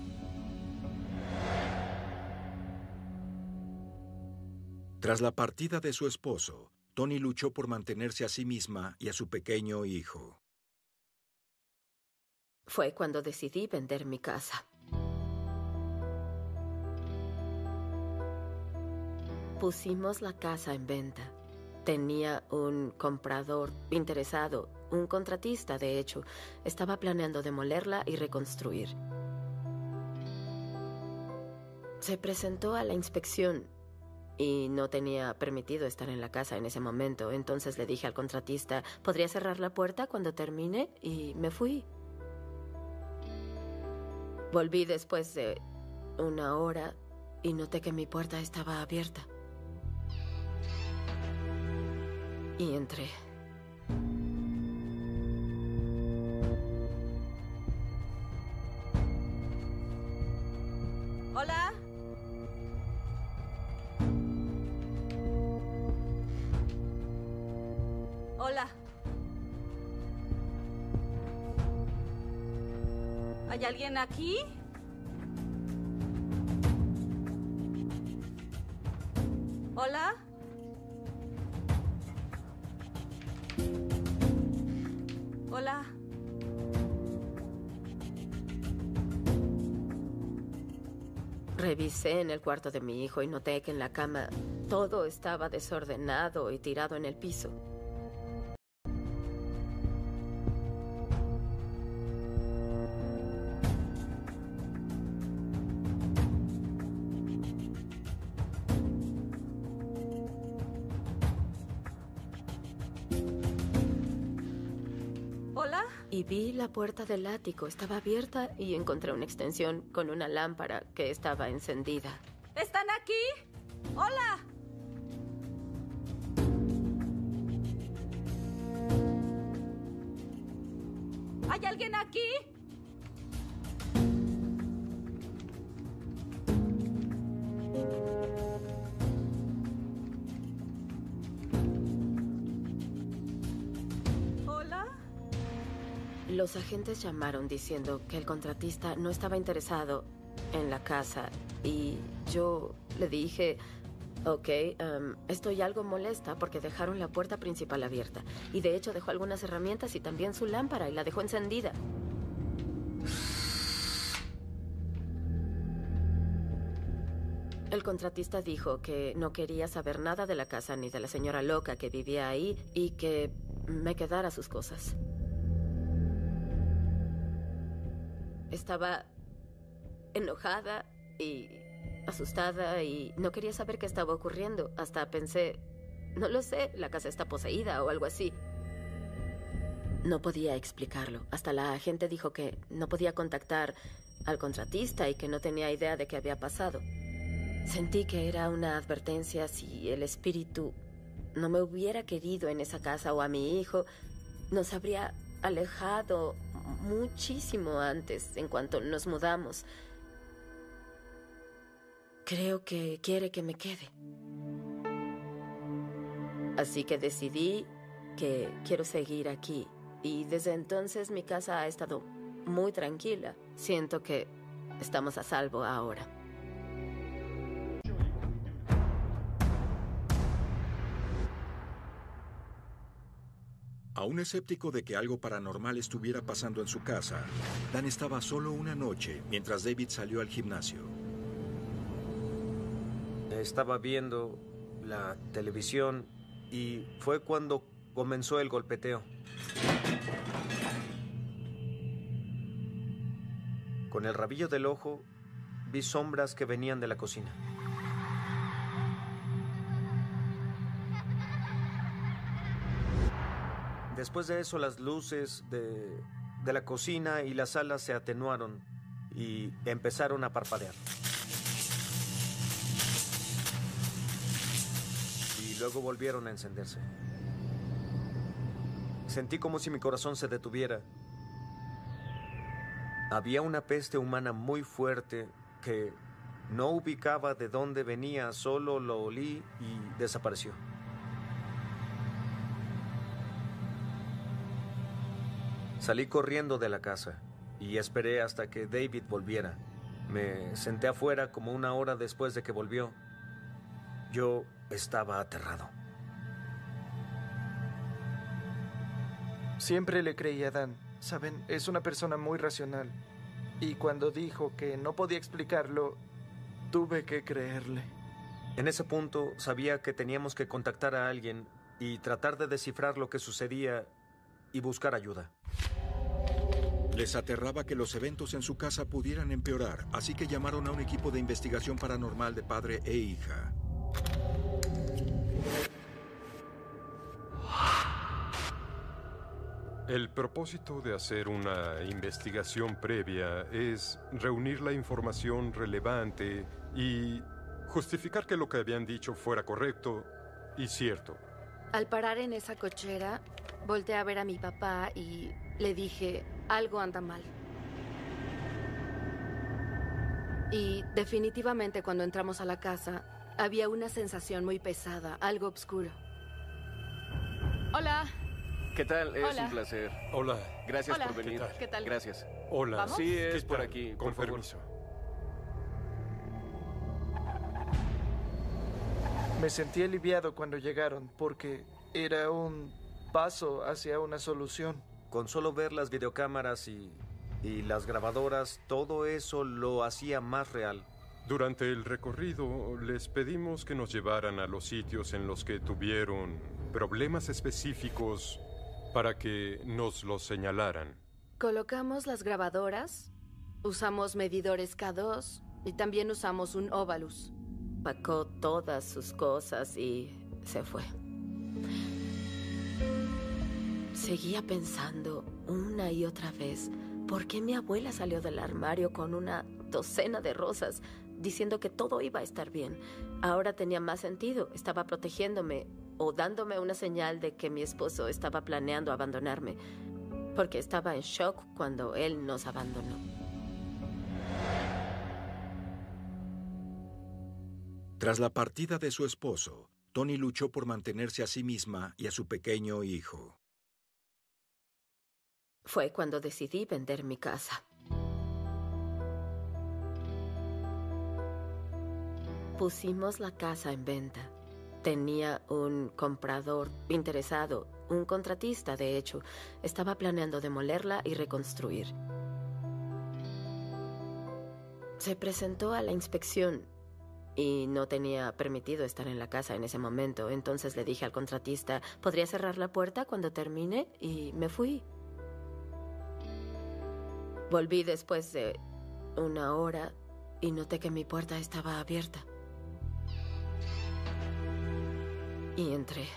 Tras la partida de su esposo, Tony luchó por mantenerse a sí misma y a su pequeño hijo. Fue cuando decidí vender mi casa. Pusimos la casa en venta. Tenía un comprador interesado, un contratista, de hecho. Estaba planeando demolerla y reconstruir. Se presentó a la inspección y no tenía permitido estar en la casa en ese momento. Entonces le dije al contratista, ¿podría cerrar la puerta cuando termine? Y me fui. Volví después de una hora y noté que mi puerta estaba abierta. Y entré. Hola. Hola. ¿Hay alguien aquí? Hola. Hola. Revisé en el cuarto de mi hijo y noté que en la cama todo estaba desordenado y tirado en el piso. Hola. Y vi la puerta del ático. Estaba abierta y encontré una extensión con una lámpara que estaba encendida. ¿Están aquí? Hola. ¿Hay alguien aquí? Hola. Los agentes llamaron diciendo que el contratista no estaba interesado en la casa y yo le dije, ok, estoy algo molesta porque dejaron la puerta principal abierta. Y de hecho dejó algunas herramientas y también su lámpara y la dejó encendida. El contratista dijo que no quería saber nada de la casa ni de la señora loca que vivía ahí y que me quedara sus cosas. Estaba enojada y asustada y no quería saber qué estaba ocurriendo. Hasta pensé, no lo sé, la casa está poseída o algo así. No podía explicarlo. Hasta la agente dijo que no podía contactar al contratista y que no tenía idea de qué había pasado. Sentí que era una advertencia si el espíritu no me hubiera querido en esa casa o a mi hijo, nos habría alejado muchísimo antes, en cuanto nos mudamos. Creo que quiere que me quede. Así que decidí que quiero seguir aquí. Y desde entonces mi casa ha estado muy tranquila. Siento que estamos a salvo ahora. Aún escéptico de que algo paranormal estuviera pasando en su casa, Dan estaba solo una noche mientras David salió al gimnasio. Estaba viendo la televisión y fue cuando comenzó el golpeteo. Con el rabillo del ojo vi sombras que venían de la cocina. Después de eso, las luces de la cocina y la sala se atenuaron y empezaron a parpadear. Y luego volvieron a encenderse. Sentí como si mi corazón se detuviera. Había una peste humana muy fuerte que no ubicaba de dónde venía, solo lo olí y desapareció. Salí corriendo de la casa y esperé hasta que David volviera. Me senté afuera como una hora después de que volvió. Yo estaba aterrado. Siempre le creí a Dan. Saben, es una persona muy racional. Y cuando dijo que no podía explicarlo, tuve que creerle. En ese punto sabía que teníamos que contactar a alguien y tratar de descifrar lo que sucedía y buscar ayuda. Les aterraba que los eventos en su casa pudieran empeorar, así que llamaron a un equipo de investigación paranormal de padre e hija. El propósito de hacer una investigación previa es reunir la información relevante y justificar que lo que habían dicho fuera correcto y cierto. Al parar en esa cochera, volteé a ver a mi papá y le dije, algo anda mal. Y definitivamente cuando entramos a la casa, había una sensación muy pesada, algo oscuro. Hola. ¿Qué tal? Es Hola. un placer. Hola. Gracias Hola. por venir. ¿Qué tal? Gracias. Hola. ¿Vamos? Sí, es ¿Qué por tal? aquí. Con por favor. permiso. Me sentí aliviado cuando llegaron porque era un paso hacia una solución. Con solo ver las videocámaras y las grabadoras, todo eso lo hacía más real. Durante el recorrido les pedimos que nos llevaran a los sitios en los que tuvieron problemas específicos para que nos los señalaran. Colocamos las grabadoras, usamos medidores K2 y también usamos un óvalus. Pacó todas sus cosas y se fue. Seguía pensando una y otra vez por qué mi abuela salió del armario con una docena de rosas diciendo que todo iba a estar bien. Ahora tenía más sentido. Estaba protegiéndome o dándome una señal de que mi esposo estaba planeando abandonarme, porque estaba en shock cuando él nos abandonó. Tras la partida de su esposo, Toni luchó por mantenerse a sí misma y a su pequeño hijo. Fue cuando decidí vender mi casa. Pusimos la casa en venta. Tenía un comprador interesado, un contratista, de hecho. Estaba planeando demolerla y reconstruir. Se presentó a la inspección y no tenía permitido estar en la casa en ese momento. Entonces le dije al contratista, ¿podría cerrar la puerta cuando termine? Y me fui. Volví después de una hora y noté que mi puerta estaba abierta. Y entré.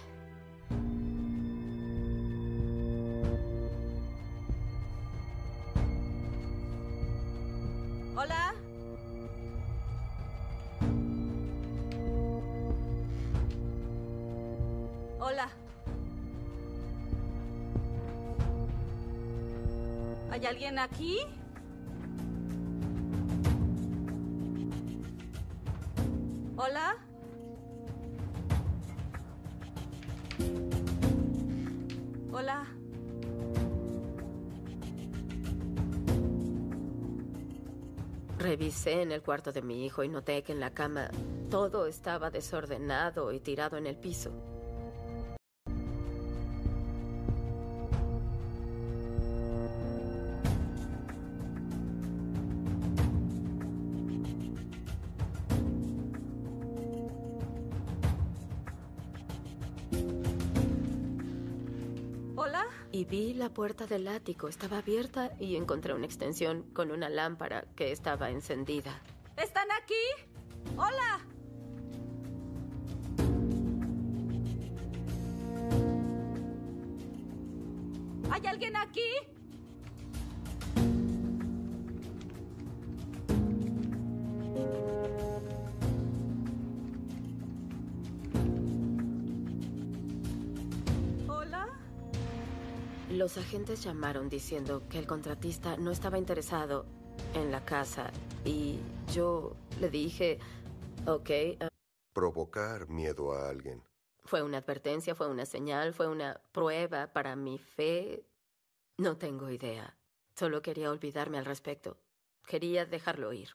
Hola. Hola. ¿Hay alguien aquí? Hola. Hola. Revisé en el cuarto de mi hijo y noté que en la cama todo estaba desordenado y tirado en el piso. Hola. Y vi la puerta del ático. Estaba abierta y encontré una extensión con una lámpara que estaba encendida. ¿Están aquí? Hola. ¿Hay alguien aquí? Hola. Los agentes llamaron diciendo que el contratista no estaba interesado en la casa y yo le dije, ok. Provocar miedo a alguien. Fue una advertencia, fue una señal, fue una prueba para mi fe. No tengo idea. Solo quería olvidarme al respecto. Quería dejarlo ir.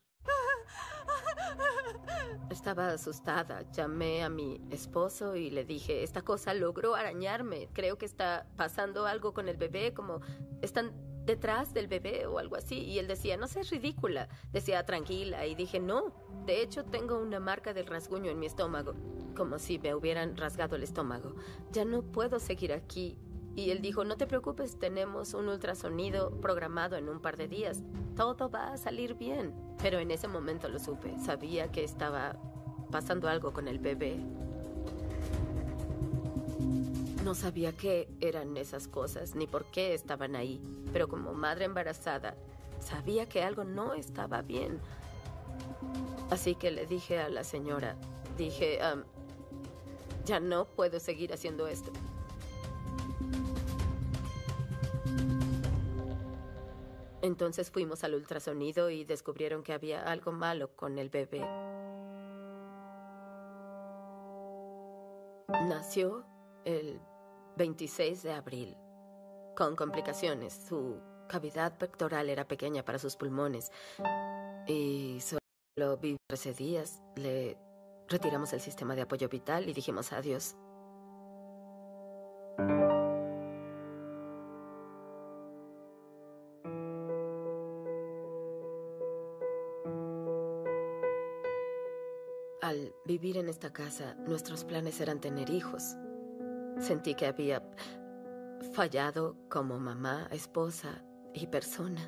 Estaba asustada. Llamé a mi esposo y le dije, esta cosa logró arañarme. Creo que está pasando algo con el bebé, como están detrás del bebé o algo así. Y él decía, no seas ridícula. Decía, tranquila. Y dije, no. De hecho, tengo una marca del rasguño en mi estómago, como si me hubieran rasgado el estómago. Ya no puedo seguir aquí. Y él dijo, no te preocupes, tenemos un ultrasonido programado en un par de días. Todo va a salir bien. Pero en ese momento lo supe. Sabía que estaba pasando algo con el bebé. No sabía qué eran esas cosas, ni por qué estaban ahí. Pero como madre embarazada, sabía que algo no estaba bien. Así que le dije a la señora, ya no puedo seguir haciendo esto. Entonces fuimos al ultrasonido y descubrieron que había algo malo con el bebé. Nació el 26 de abril, con complicaciones. Su cavidad pectoral era pequeña para sus pulmones y solo vivió 13 días. Le retiramos el sistema de apoyo vital y dijimos adiós. Al vivir en esta casa, nuestros planes eran tener hijos. Sentí que había fallado como mamá, esposa y persona.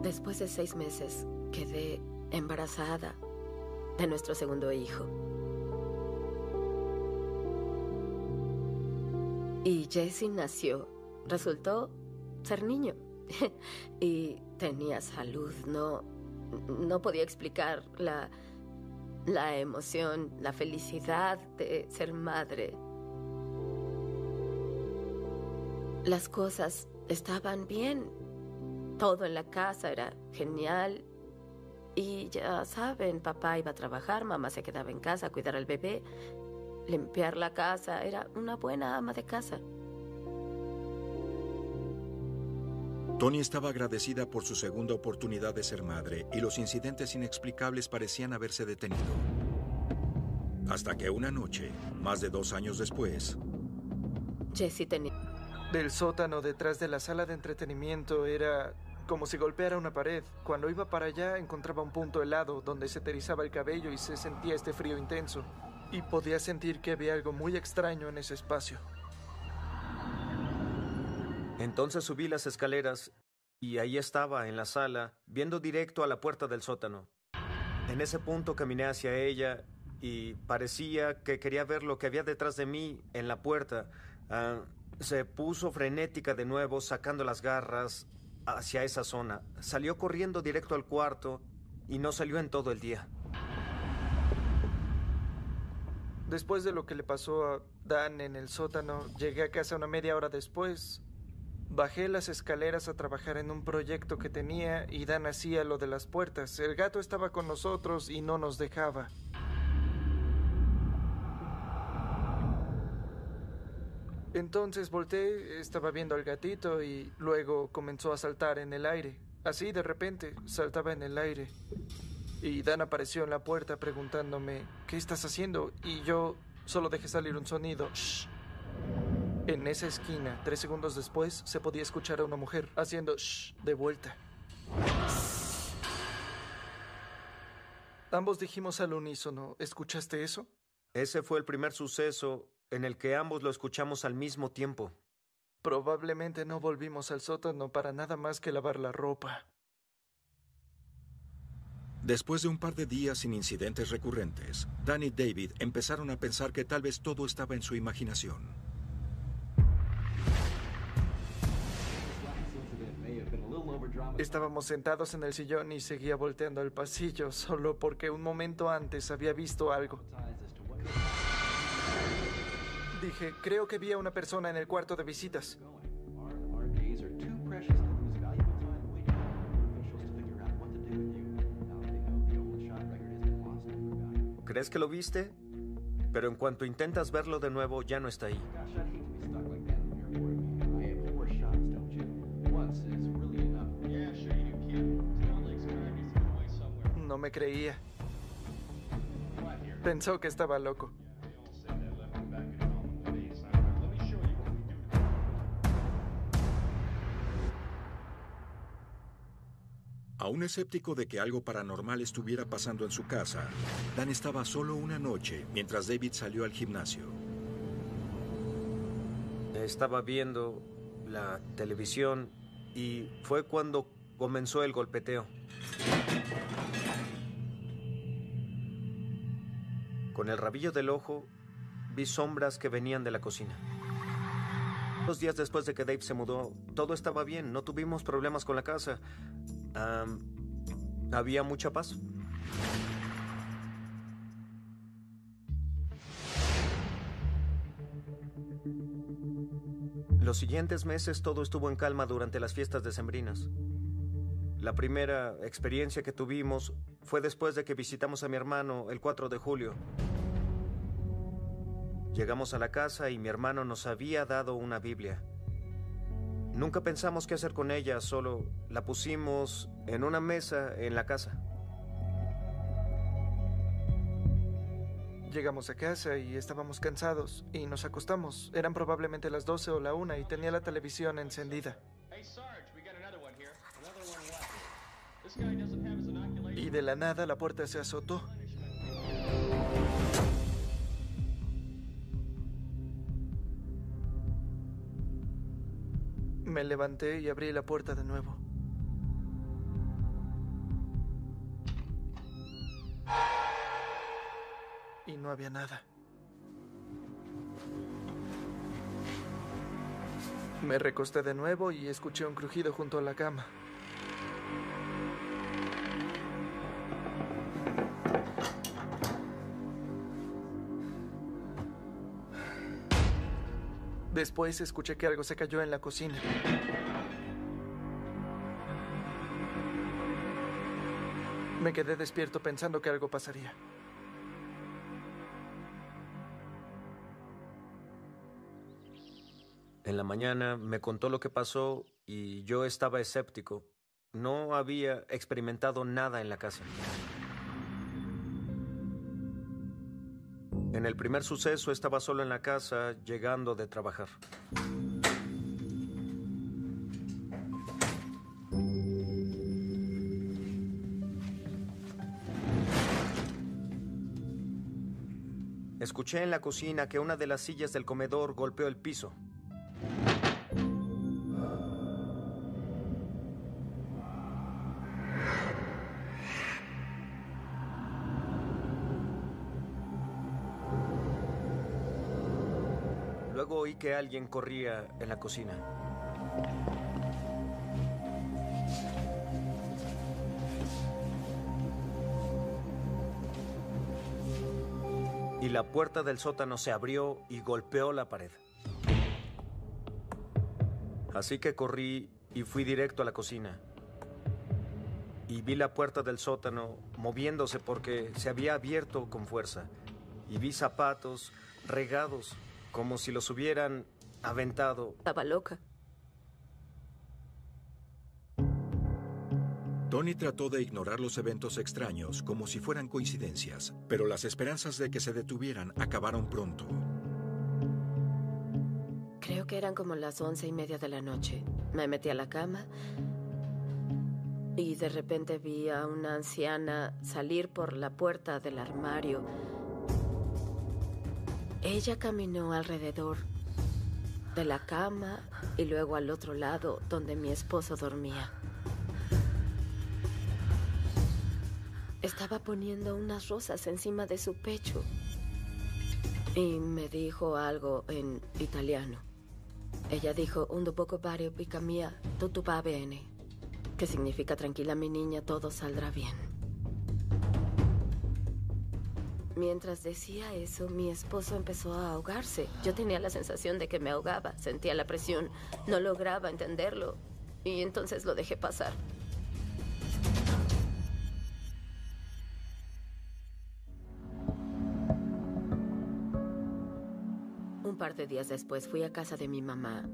Después de 6 meses, quedé embarazada de nuestro segundo hijo. Y Jesse nació. Resultó ser niño. Y tenía salud. No podía explicar la emoción, la felicidad de ser madre. Las cosas estaban bien. Todo en la casa era genial. Y ya saben, papá iba a trabajar, mamá se quedaba en casa a cuidar al bebé. limpiar la casa. Era una buena ama de casa. Toni estaba agradecida por su segunda oportunidad de ser madre y los incidentes inexplicables parecían haberse detenido. Hasta que una noche, más de 2 años después, Jesse tenía... Del sótano detrás de la sala de entretenimiento era como si golpeara una pared. Cuando iba para allá encontraba un punto helado donde se te erizaba el cabello y se sentía este frío intenso. Y podía sentir que había algo muy extraño en ese espacio. Entonces subí las escaleras y ahí estaba, en la sala, viendo directo a la puerta del sótano. En ese punto caminé hacia ella y parecía que quería ver lo que había detrás de mí en la puerta. Se puso frenética de nuevo, sacando las garras hacia esa zona. Salió corriendo directo al cuarto y no salió en todo el día. Después de lo que le pasó a Dan en el sótano, llegué a casa una media hora después. Bajé las escaleras a trabajar en un proyecto que tenía y Dan hacía lo de las puertas. El gato estaba con nosotros y no nos dejaba. Entonces volteé, estaba viendo al gatito y luego comenzó a saltar en el aire. Así, de repente, saltaba en el aire. Y Dan apareció en la puerta preguntándome, ¿qué estás haciendo? Y yo solo dejé salir un sonido. Shh. En esa esquina, 3 segundos después, se podía escuchar a una mujer haciendo shh de vuelta. Ambos dijimos al unísono, ¿escuchaste eso? Ese fue el primer suceso en el que ambos lo escuchamos al mismo tiempo. Probablemente no volvimos al sótano para nada más que lavar la ropa. Después de un par de días sin incidentes recurrentes, Dan y David empezaron a pensar que tal vez todo estaba en su imaginación. Estábamos sentados en el sillón y seguía volteando al pasillo solo porque un momento antes había visto algo. Dije, creo que vi a una persona en el cuarto de visitas. ¿Crees que lo viste? Pero en cuanto intentas verlo de nuevo, ya no está ahí. No me creía. Pensó que estaba loco. Aún escéptico de que algo paranormal estuviera pasando en su casa, Dan estaba solo una noche mientras David salió al gimnasio. Estaba viendo la televisión y fue cuando comenzó el golpeteo. Con el rabillo del ojo, vi sombras que venían de la cocina. 2 días después de que Dave se mudó, todo estaba bien, no tuvimos problemas con la casa. Había mucha paz. Los siguientes meses todo estuvo en calma durante las fiestas decembrinas. La primera experiencia que tuvimos fue después de que visitamos a mi hermano el 4 de julio. Llegamos a la casa y mi hermano nos había dado una Biblia. Nunca pensamos qué hacer con ella, solo la pusimos en una mesa en la casa. Llegamos a casa y estábamos cansados y nos acostamos. Eran probablemente las 12 o la 1 y tenía la televisión encendida. Y de la nada la puerta se azotó. Me levanté y abrí la puerta de nuevo. Y no había nada. Me recosté de nuevo y escuché un crujido junto a la cama. Después escuché que algo se cayó en la cocina. Me quedé despierto pensando que algo pasaría. En la mañana me contó lo que pasó y yo estaba escéptico. No había experimentado nada en la casa. En el primer suceso estaba solo en la casa, llegando de trabajar. Escuché en la cocina que una de las sillas del comedor golpeó el piso. Luego oí que alguien corría en la cocina. Y la puerta del sótano se abrió y golpeó la pared. Así que corrí y fui directo a la cocina. Y vi la puerta del sótano moviéndose porque se había abierto con fuerza. Y vi zapatos regados como si los hubieran aventado. Estaba loca. Tony trató de ignorar los eventos extraños como si fueran coincidencias, pero las esperanzas de que se detuvieran acabaron pronto. Creo que eran como las 11:30 de la noche. Me metí a la cama y de repente vi a una anciana salir por la puerta del armario. Ella caminó alrededor de la cama y luego al otro lado donde mi esposo dormía. Estaba poniendo unas rosas encima de su pecho y me dijo algo en italiano. Ella dijo, un poco vario pica mía, tutto va bene, que significa tranquila mi niña, todo saldrá bien. Mientras decía eso, mi esposo empezó a ahogarse. Yo tenía la sensación de que me ahogaba, sentía la presión, no lograba entenderlo y entonces lo dejé pasar. Un par de días después fui a casa de mi mamá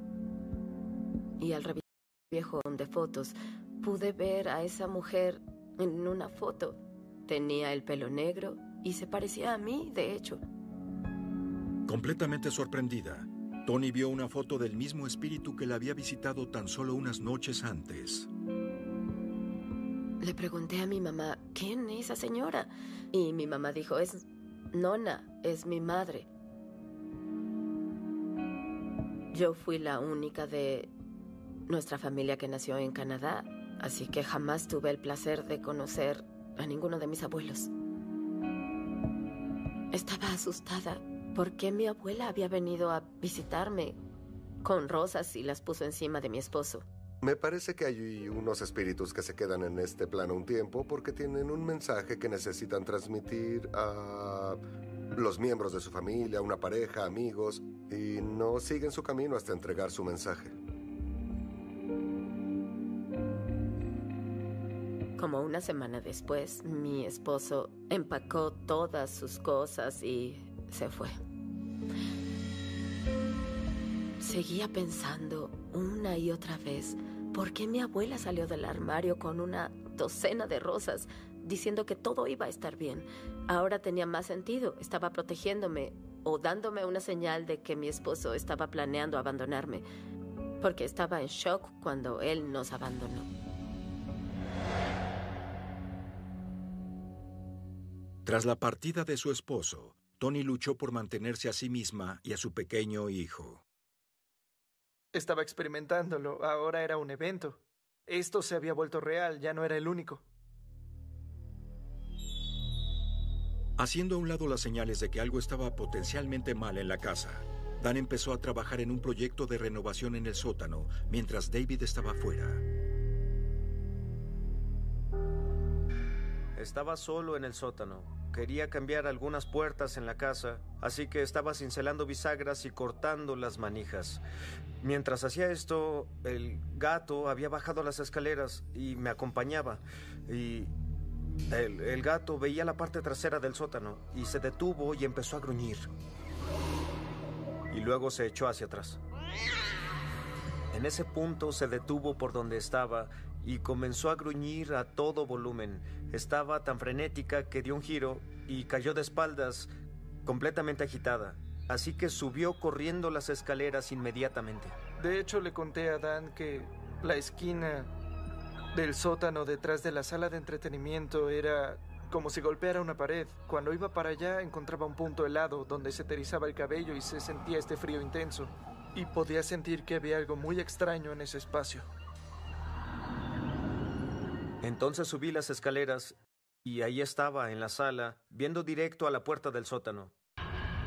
y al revisar el viejo álbum de fotos pude ver a esa mujer en una foto. Tenía el pelo negro y se parecía a mí, de hecho. Completamente sorprendida, Tony vio una foto del mismo espíritu que la había visitado tan solo unas noches antes. Le pregunté a mi mamá, ¿quién es esa señora? Y mi mamá dijo, es Nona, es mi madre. Yo fui la única de nuestra familia que nació en Canadá, así que jamás tuve el placer de conocer a ninguno de mis abuelos. Estaba asustada porque mi abuela había venido a visitarme con rosas y las puso encima de mi esposo. Me parece que hay unos espíritus que se quedan en este plano un tiempo porque tienen un mensaje que necesitan transmitir a los miembros de su familia, una pareja, amigos, y no siguen su camino hasta entregar su mensaje. Como una semana después, mi esposo empacó todas sus cosas y se fue. Seguía pensando una y otra vez por qué mi abuela salió del armario con una docena de rosas diciendo que todo iba a estar bien. Ahora tenía más sentido. Estaba protegiéndome o dándome una señal de que mi esposo estaba planeando abandonarme, porque estaba en shock cuando él nos abandonó. Tras la partida de su esposo, Tony luchó por mantenerse a sí misma y a su pequeño hijo. Estaba experimentándolo, ahora era un evento. Esto se había vuelto real, ya no era el único. Haciendo a un lado las señales de que algo estaba potencialmente mal en la casa, Dan empezó a trabajar en un proyecto de renovación en el sótano, mientras David estaba fuera. Estaba solo en el sótano. Quería cambiar algunas puertas en la casa, así que estaba cincelando bisagras y cortando las manijas. Mientras hacía esto, el gato había bajado las escaleras y me acompañaba. Y el gato veía la parte trasera del sótano y se detuvo y empezó a gruñir. Y luego se echó hacia atrás. En ese punto se detuvo por donde estaba y comenzó a gruñir a todo volumen. Estaba tan frenética que dio un giro y cayó de espaldas, completamente agitada. Así que subió corriendo las escaleras inmediatamente. De hecho, le conté a Dan que la esquina del sótano detrás de la sala de entretenimiento era como si golpeara una pared. Cuando iba para allá encontraba un punto helado donde se te erizaba el cabello y se sentía este frío intenso. Y podía sentir que había algo muy extraño en ese espacio. Entonces subí las escaleras y ahí estaba en la sala, viendo directo a la puerta del sótano.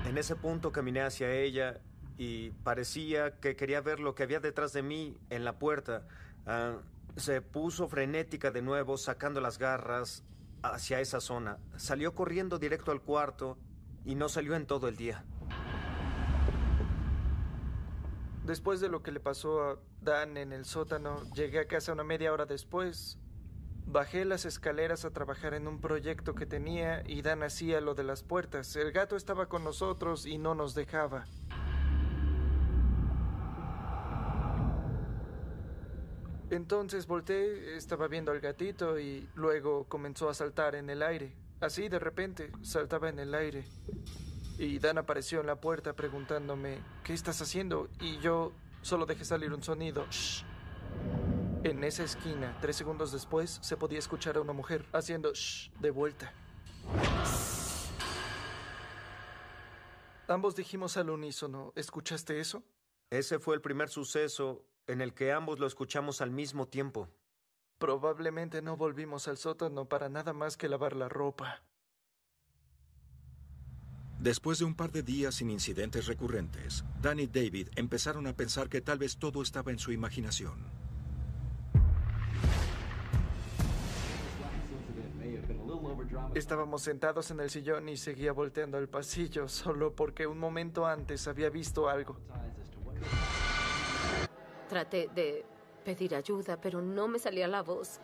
En ese punto caminé hacia ella y parecía que quería ver lo que había detrás de mí en la puerta. Se puso frenética de nuevo, sacando las garras hacia esa zona. Salió corriendo directo al cuarto y no salió en todo el día. Después de lo que le pasó a Dan en el sótano, llegué a casa una media hora después. Bajé las escaleras a trabajar en un proyecto que tenía y Dan hacía lo de las puertas. El gato estaba con nosotros y no nos dejaba. Entonces volteé, estaba viendo al gatito y luego comenzó a saltar en el aire. Así de repente, saltaba en el aire. Y Dan apareció en la puerta preguntándome, ¿qué estás haciendo? Y yo solo dejé salir un sonido. Shh. En esa esquina, 3 segundos después, se podía escuchar a una mujer haciendo shh de vuelta. Ambos dijimos al unísono, ¿escuchaste eso? Ese fue el primer suceso en el que ambos lo escuchamos al mismo tiempo. Probablemente no volvimos al sótano para nada más que lavar la ropa. Después de un par de días sin incidentes recurrentes, Dan y David empezaron a pensar que tal vez todo estaba en su imaginación. Estábamos sentados en el sillón y seguía volteando al pasillo solo porque un momento antes había visto algo. Traté de pedir ayuda, pero no me salía la voz.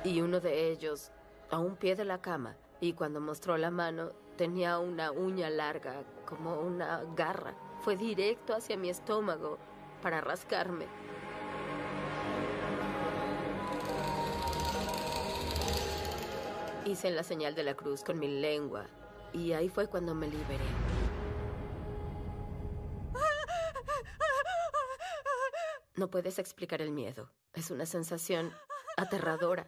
Y uno de ellos, a un pie de la cama, y cuando mostró la mano, tenía una uña larga, como una garra. Fue directo hacia mi estómago para rascarme. Hice la señal de la cruz con mi lengua, y ahí fue cuando me liberé. No puedes explicar el miedo. Es una sensación aterradora.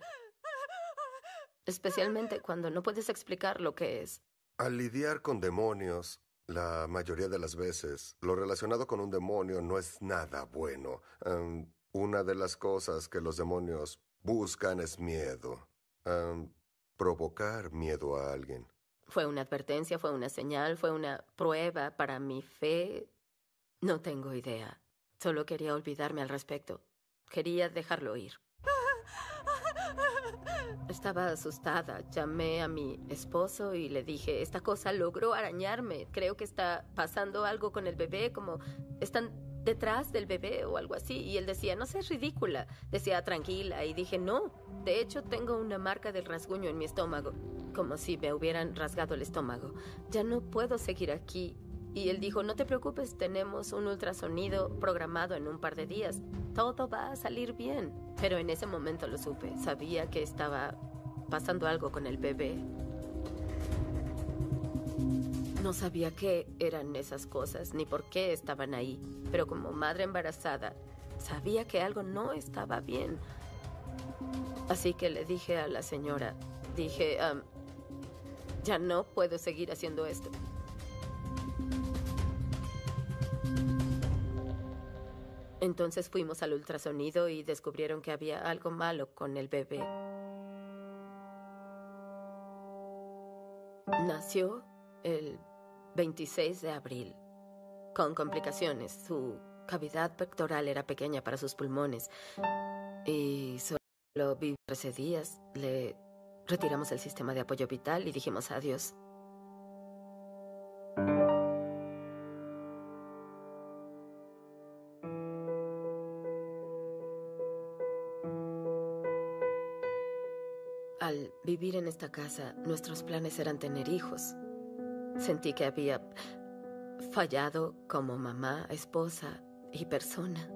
Especialmente cuando no puedes explicar lo que es. Al lidiar con demonios, la mayoría de las veces, lo relacionado con un demonio no es nada bueno. Una de las cosas que los demonios buscan es miedo. Provocar miedo a alguien. Fue una advertencia, fue una señal, fue una prueba para mi fe. No tengo idea. Solo quería olvidarme al respecto. Quería dejarlo ir. Estaba asustada. Llamé a mi esposo y le dije, esta cosa logró arañarme. Creo que está pasando algo con el bebé, como están detrás del bebé o algo así. Y él decía, no seas ridícula. Decía, tranquila. Y dije, no. De hecho, tengo una marca del rasguño en mi estómago. Como si me hubieran rasgado el estómago. Ya no puedo seguir aquí. Y él dijo, no te preocupes, tenemos un ultrasonido programado en un par de días. Todo va a salir bien. Pero en ese momento lo supe. Sabía que estaba pasando algo con el bebé. No sabía qué eran esas cosas, ni por qué estaban ahí. Pero como madre embarazada, sabía que algo no estaba bien. Así que le dije a la señora, ya no puedo seguir haciendo esto. Entonces fuimos al ultrasonido y descubrieron que había algo malo con el bebé. Nació el 26 de abril, con complicaciones. Su cavidad pectoral era pequeña para sus pulmones y solo vivió 13 días. Le retiramos el sistema de apoyo vital y dijimos adiós. Al vivir en esta casa, nuestros planes eran tener hijos. Sentí que había fallado como mamá, esposa y persona.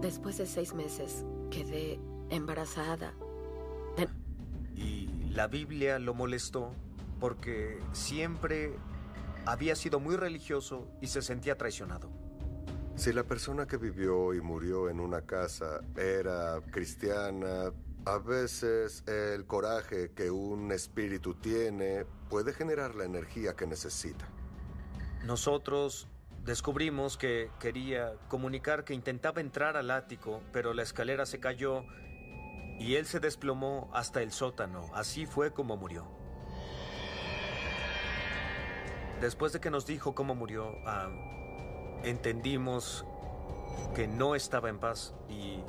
Después de 6 meses, quedé embarazada. Y la Biblia lo molestó porque siempre había sido muy religioso y se sentía traicionado. Si la persona que vivió y murió en una casa era cristiana, a veces el coraje que un espíritu tiene puede generar la energía que necesita. Nosotros descubrimos que quería comunicar que intentaba entrar al ático, pero la escalera se cayó y él se desplomó hasta el sótano. Así fue como murió. Después de que nos dijo cómo murió, entendimos que no estaba en paz y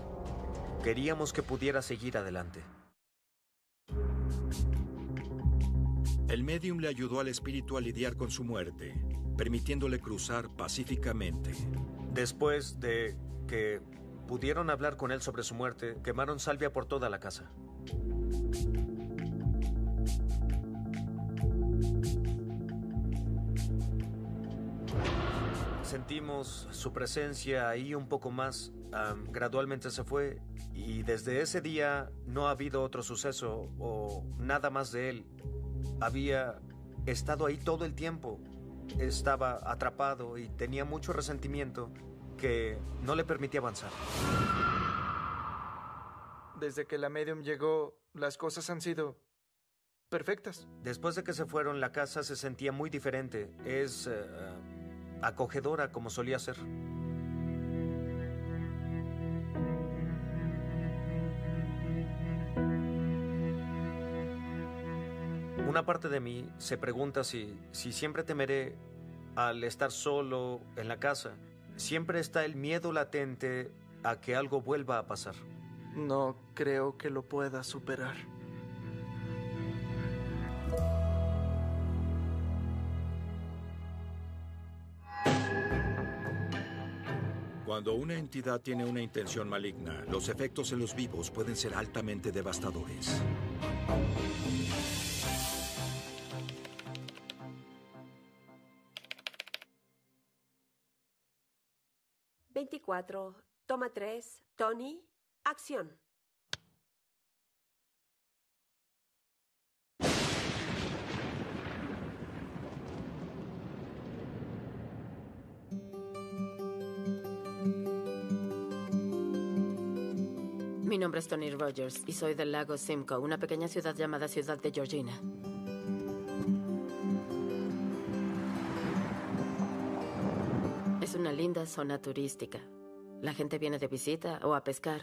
queríamos que pudiera seguir adelante. El médium le ayudó al espíritu a lidiar con su muerte, permitiéndole cruzar pacíficamente. Después de que pudieron hablar con él sobre su muerte, quemaron salvia por toda la casa. Sentimos su presencia ahí un poco más. Gradualmente se fue y desde ese día no ha habido otro suceso o nada más de él. Había estado ahí todo el tiempo. Estaba atrapado y tenía mucho resentimiento que no le permitía avanzar. Desde que la medium llegó, las cosas han sido perfectas. Después de que se fueron, la casa se sentía muy diferente. Es acogedora como solía ser. Una parte de mí se pregunta si siempre temeré al estar solo en la casa. Siempre está el miedo latente a que algo vuelva a pasar. No creo que lo pueda superar. Cuando una entidad tiene una intención maligna, los efectos en los vivos pueden ser altamente devastadores. ...24, toma 3, Tony, acción. Mi nombre es Tony Rogers y soy del lago Simcoe, una pequeña ciudad llamada Ciudad de Georgina. Es una linda zona turística. La gente viene de visita o a pescar.